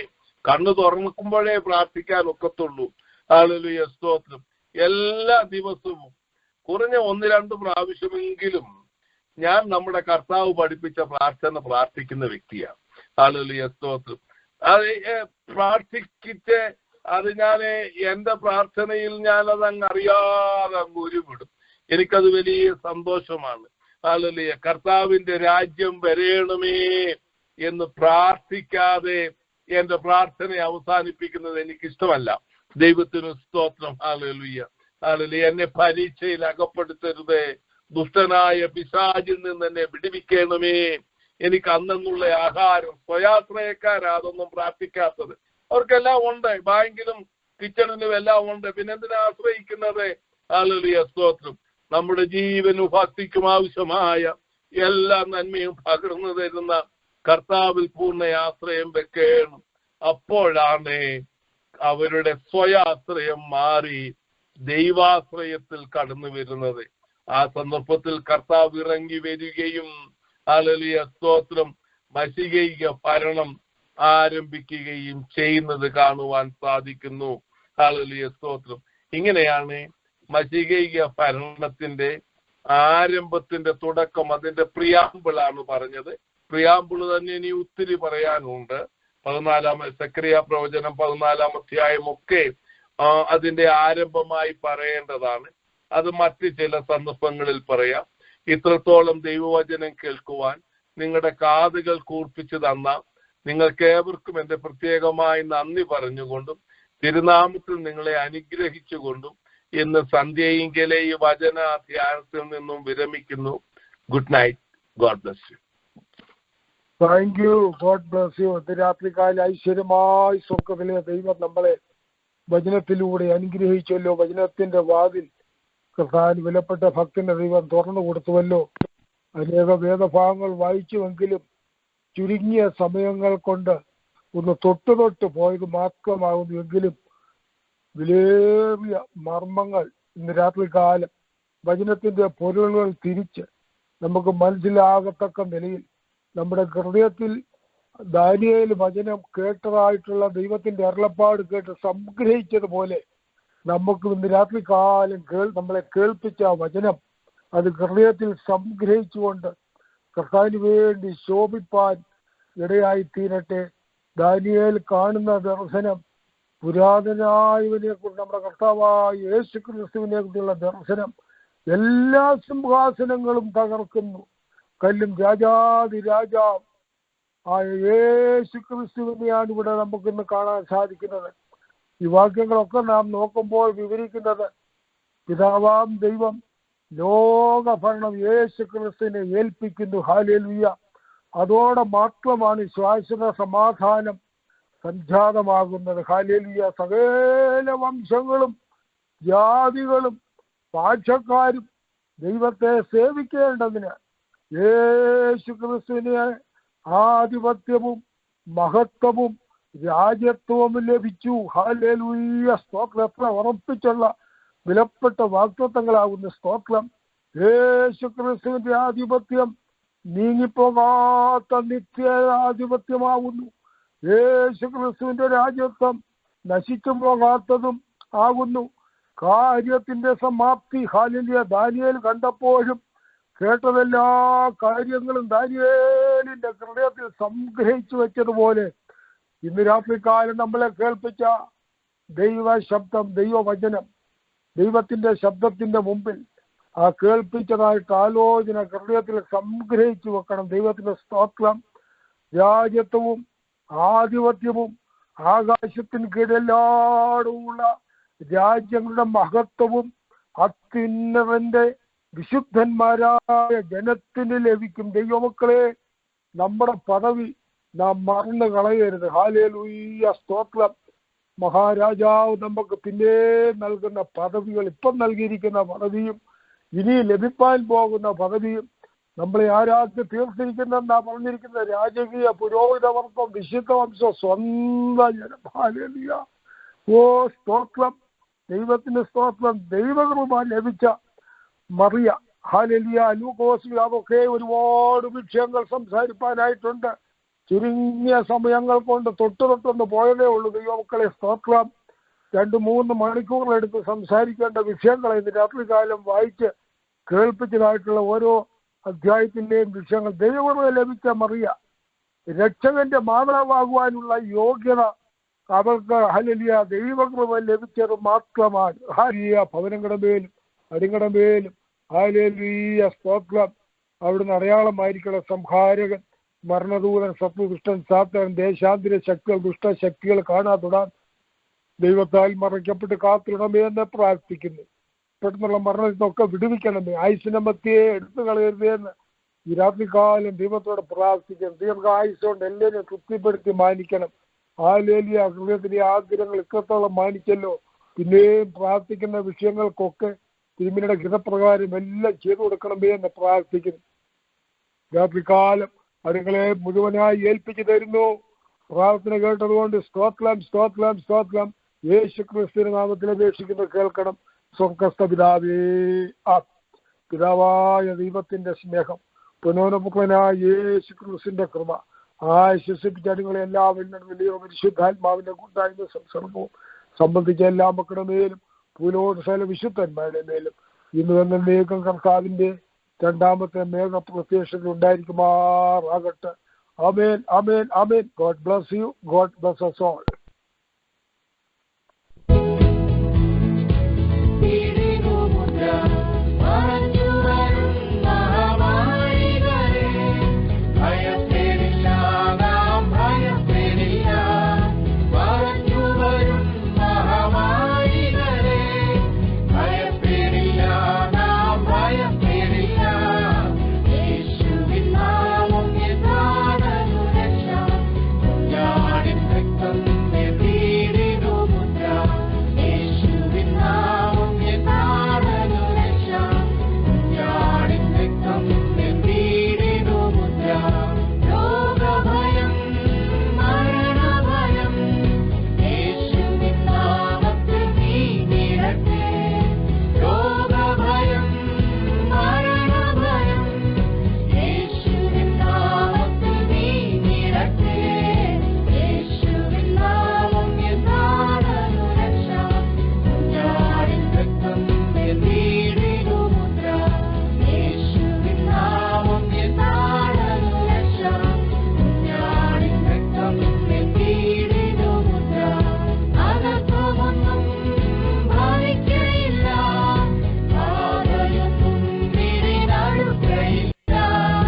കണ്ണു തുറക്കുമ്പോഴേ പ്രാർത്ഥിക്കാൻ ഒക്കത്തുള്ളൂ. ഹല്ലേലൂയ, സ്തോത്രം. എല്ലാ ദിവസവും കുറഞ്ഞ 1-2 പ്രാവശ്യമെങ്കിലും ഞാൻ നമ്മുടെ കർത്താവ് പഠിപ്പിച്ച പ്രാർത്ഥന പ്രാർത്ഥിക്കുന്ന വ്യക്തിയാണ്. ഹല്ലേലൂയ, സ്തോത്രം. അത് പ്രാർത്ഥിച്ചിട്ട് അത് ഞാൻ എന്റെ പ്രാർത്ഥനയിൽ ഞാനത് അറിയാതെ ഉരുവിടും. എനിക്കത് വലിയ സന്തോഷമാണ്. ഹല്ലേലൂയ. കർത്താവിന്റെ രാജ്യം വരേണമേ എന്ന് പ്രാർത്ഥിക്കാതെ എന്റെ പ്രാർത്ഥന അവസാനിപ്പിക്കുന്നത് എനിക്കിഷ്ടമല്ല. ദൈവത്തിന് സ്തോത്രം. Hallelujah, hallelujah. എന്നെ പരീക്ഷയിൽ അകപ്പെടുത്തരുതേ. ദുഷ്ടനായ പിശാചിൽ നിന്ന് എന്നെ വിടുവിക്കണമേ. എനിക്ക് അന്നുള്ള ആഹാരം. സ്വയാശ്രയക്കാരാ അതൊന്നും പ്രാർത്ഥിക്കാത്തത്. അവർക്കെല്ലാം ഉണ്ട്, ബാങ്കിലും കിച്ചണിലും എല്ലാം ഉണ്ട്. പിന്നെ എന്തിനാ ആശ്രയിക്കുന്നത്? ഹല്ലേലൂയ, സ്തോത്രം. നമ്മുടെ ജീവനും ഭക്തിക്കും ആവശ്യമായ എല്ലാ നന്മയും പകർന്നു തരുന്ന കർത്താവിൽ പൂർണ്ണ ആശ്രയം വെക്കണം. അപ്പോഴാണ് അവരുടെ സ്വയാശ്രയം മാറി ദൈവാശ്രയത്തിൽ കടന്നു വരുന്നത്. ആ സന്ദർഭത്തിൽ കർത്താവ് ഇറങ്ങി വരികയും ഹല്ലേലൂയ, സ്തോത്രം, മശിഹീക ഭരണം ആരംഭിക്കുകയും ചെയ്യുന്നത് കാണുവാൻ സാധിക്കുന്നു. ഹല്ലേലൂയ, സ്തോത്രം. ഇങ്ങനെയാണ് മശിഹീക ഭരണത്തിന്റെ ആരംഭത്തിന്റെ തുടക്കം. അതിന്റെ പ്രിയാമ്പിളാണ് പറഞ്ഞത്. പ്രിയാമ്പിള് തന്നെ ഇനി ഒത്തിരി പറയാനുണ്ട്. 14-ാം സക്കറിയ പ്രവചനം 14-ാം അധ്യായമൊക്കെ അതിന്റെ ആരംഭമായി പറയേണ്ടതാണ്. അത് മറ്റ് ചില സന്ദർഭങ്ങളിൽ പറയാം. ഇത്രത്തോളം ദൈവവചനം കേൾക്കുവാൻ നിങ്ങളുടെ കാതുകൾ കൂർപ്പിച്ചു തന്ന നിങ്ങൾക്ക് ഏവർക്കും എന്റെ പ്രത്യേകമായി നന്ദി പറഞ്ഞുകൊണ്ടും തിരുനാമത്തിൽ നിങ്ങളെ അനുഗ്രഹിച്ചുകൊണ്ടും ഇന്ന് സന്ധ്യയിങ്കലെ ഈ വചന ധ്യാനത്തിൽ നിന്നും വിരമിക്കുന്നു. Good night. God bless you. Thank you. God bless you. ഇന്ന് രാത്രികാല ഐശ്വര്യമായി സ്വർഗ്ഗത്തിലെ ദൈവം നമ്മളെ വചനത്തിലൂടെ അനുഗ്രഹിച്ചല്ലോ. വചനത്തിന്റെ വാതിൽ കർത്താവിന് വിലപ്പെട്ട ഭക്തന്റെ ദൈവം തുറന്നു കൊടുത്തുവല്ലോ. അനേക വേദഭാഗങ്ങൾ വായിച്ചുവെങ്കിലും ചുരുങ്ങിയ സമയങ്ങൾ കൊണ്ട് ഒന്ന് തൊട്ട് പോയത് മാത്രമാകുന്നുവെങ്കിലും വിലേറിയ മർമ്മങ്ങൾ ഇന്ന് രാത്രികാലം വചനത്തിന്റെ പൊരുളുകൾ തിരിച്ച് നമുക്ക് മനസ്സിലാകത്തക്ക നിലയിൽ നമ്മുടെ ഹൃദയത്തിൽ ദാനിയേൽ വചനം കേട്ടതായിട്ടുള്ള ദൈവത്തിന്റെ അരുളപ്പാട് കേട്ട് സംഗ്രഹിച്ചതുപോലെ നമുക്ക് ഇന്ന് രാത്രികാലം നമ്മളെ കേൾപ്പിച്ച വചനം അത് ഹൃദയത്തിൽ സംഗ്രഹിച്ചുകൊണ്ട് കർത്താവിന് വേണ്ടി ശോഭിപ്പാൻ ഇടയായി തീരട്ടെ. ദാനിയേൽ കാണുന്ന ദർശനം പുരാതനായവനെ കുറിച്ച് നമ്മുടെ കർത്താവായ യേശു ക്രിസ്തുവിനെ കുറിച്ചുള്ള ദർശനം എല്ലാ സിംഹാസനങ്ങളും തകർക്കുന്നു. കല്ലും രാജാതി രാജാവ് ആ യേശു ക്രിസ്തുവിനെയാണ് ഇവിടെ നമുക്കിന്ന് കാണാൻ സാധിക്കുന്നത്. ഈ വാക്യങ്ങളൊക്കെ നാം നോക്കുമ്പോൾ വിവരിക്കുന്നത് പിതാവാം ദൈവം ലോകഭരണം യേശു ക്രിസ്തുവിനെ ഏൽപ്പിക്കുന്നു. ഹല്ലേലൂയ. അതോടെ മാത്രമാണ് ശാശ്വത സമാധാനം സംജാതമാകുന്നത്. ഹല്ലേലൂയ. സകല വംശങ്ങളും ജാതികളും ഭാഷക്കാരും ദൈവത്തെ സേവിക്കേണ്ടതിന് യേശു ക്രിസ്തുവിനെ ആധിപത്യവും മഹത്വവും രാജ്യത്വവും ലഭിച്ചു. ഹല്ലേലൂയ. സ്തോത്രം. എത്ര ഉറപ്പിച്ചുള്ള വിലപ്പെട്ട വാഗ്ദത്തങ്ങളാകുന്ന സ്തോത്രം. യേശു ക്രിസ്തുവിന്റെ ആധിപത്യം നീങ്ങിപ്പോകാത്ത നിത്യാധിപത്യമാകുന്നു. യേശു ക്രിസ്തുവിന്റെ രാജ്യത്വം നശിച്ചു പോകാത്തതും ആകുന്നു. കാര്യത്തിന്റെ സമാപ്തി. ഹല്ലേലൂയ. ദാനിയേൽ കണ്ടപ്പോഴും കേട്ടതെല്ലാ കാര്യങ്ങളും ദാനിയേലിന്റെ ഹൃദയത്തിൽ സംഗ്രഹിച്ചു വെച്ചതുപോലെ ഇന്ന് രാത്രികാലം നമ്മളെ കേൾപ്പിച്ച ദൈവ ശബ്ദം, ദൈവവചനം, ദൈവത്തിന്റെ ശബ്ദത്തിന്റെ മുമ്പിൽ ആ കേൾപ്പിച്ചതായിട്ട് ആലോചന ഹൃദയത്തിൽ സംഗ്രഹിച്ചു വെക്കണം. ദൈവത്തിന്റെ സ്തോത്രം. രാജ്യത്വവും ആധിപത്യവും ആകാശത്തിന് കീഴെല്ലാടുമുള്ള രാജ്യങ്ങളുടെ മഹത്വവും അത്യുന്നതന്റെ വിശുദ്ധന്മാരായ ജനത്തിന് ലഭിക്കും. ദൈവമക്കളെ, നമ്മുടെ പദവി നാം മറന്നു കളയരുത്. ഹല്ലേലൂയ. സ്തോത്രം. മഹാരാജാവ് നമുക്ക് പിന്നെ നൽകുന്ന പദവികൾ, ഇപ്പം നൽകിയിരിക്കുന്ന പദവിയും ഇനി ലഭിക്കാൻ പോകുന്ന പദവിയും നമ്മളെ ആരാക്കി തീർത്തിരിക്കുന്നെന്നാ പറഞ്ഞിരിക്കുന്ന രാജകീയ പുരോഹിതവർഗം, വിശുദ്ധ വംശം, സ്വന്തം ജനം. ഹല്ലേലൂയ. ഓ സ്തോത്രം. ദൈവത്തിന്റെ സ്തോത്രം. ദൈവകൃപ ലഭിച്ച മറിയ. ഹല്ലേലൂയ. ലൂക്കോസിലൊക്കെ ഒരുപാട് വിഷയങ്ങൾ സംസാരിക്കാനായിട്ടുണ്ട്. ചുരുങ്ങിയ സമയങ്ങൾ കൊണ്ട് തൊട്ടൊന്ന് പോയതേ ഉള്ളൂ. ദൈവമക്കളെ, സ്തോത്രം. 2-3 മണിക്കൂറിലെടുത്ത് സംസാരിക്കേണ്ട വിഷയങ്ങൾ ഇന്ന് രാത്രികാലം വായിച്ച് കേൾപ്പിച്ചതായിട്ടുള്ള ഓരോ അധ്യായത്തിന്റെയും വിഷയങ്ങൾ. ദൈവകൃപ ലഭിച്ച മറിയ രക്ഷകന്റെ മാതാവാകുവാനുള്ള യോഗ്യത അവൾക്ക് ഹല്ലേലൂയ ദൈവകൃപ ലഭിച്ചത് മാത്രമാണ്. ഹല്ലേലൂയ. ഭവനങ്ങളുടെ മേലും അടിങ്ങളുടെ മേലും ഹല്ലേലൂയ സ്തോത്രം. അവിടുന്ന് അടയാളമായിരിക്കണം സംഹാരകൻ, മരണദൂതൻ, ശത്രുദുഷ്ടൻ, സാത്താൻ, ദേശാന്തര ശക്തികൾ, ദുഷ്ടശക്തികൾ കാണാതൊടാൻ ദൈവത്താൽ മറയ്ക്കപ്പെട്ട് കാത്തിടണമേ എന്ന് പ്രാർത്ഥിക്കുന്നു. പെട്ടെന്നുള്ള മരണത്തിനൊക്കെ വിടുവിക്കണമേ. ആയുസിന്റെ മധ്യേ എടുത്തു കളയരുതേ എന്ന് ഈ രാത്രികാലം ദൈവത്തോട് പ്രാർത്ഥിക്കണം. ദീർഘായുസ്സുകൊണ്ട് എല്ലാവരും തൃപ്തിപ്പെടുത്തി മാനിക്കണം. ഹല്ലേലൂയ. ഹൃദയത്തിലെ ആഗ്രഹങ്ങൾ ഇത്രത്തോളം മാനിച്ചല്ലോ. പിന്നെയും പ്രാർത്ഥിക്കുന്ന വിഷയങ്ങൾക്കൊക്കെ തിരുമേനിയുടെ ഹിതപ്രകാരം എല്ലാം ചെയ്തു കൊടുക്കണമേ എന്ന് പ്രാർത്ഥിക്കുന്നു. രാത്രികാലം അതുങ്ങളെ മുഴുവനായി ഏൽപ്പിച്ചു തരുന്നു. പ്രാർത്ഥന കേട്ടതുകൊണ്ട് സ്തോത്രം, സ്തോത്രം, സ്തോത്രം. യേശു ക്രിസ്തുവിന്റെ നാമത്തിൽ അപേക്ഷിക്കുന്നു, കേൾക്കണം. സ്വർഗ്ഗസ്ഥ പിതാവേ. പിതാവായ ദൈവത്തിന്റെ സ്നേഹം, പുനോനപുത്രനായ യേശു ക്രിസ്തുവിന്റെ കൃപ, ആശ്വസിപ്പിച്ച അടിങ്ങളെ എല്ലാവരും വലിയ പരിശുദ്ധാത്മാവിന്റെ കൂട്ടായ്മ സംസർഗവും സംബന്ധിച്ച എല്ലാ മക്കളുടെ മേലും ഭൂലോക സകല വിശുദ്ധന്മാരുടെ മേലും ഇന്ന് വന്ന മേഘം കർത്താവിന്റെ രണ്ടാമത്തെ മേഘ പ്രത്യക്ഷത്തിൽ ഉണ്ടായിരിക്കുമാറാകട്ടെ. ആമേൻ, ആമേൻ, ആമേൻ. God bless you. God bless us all.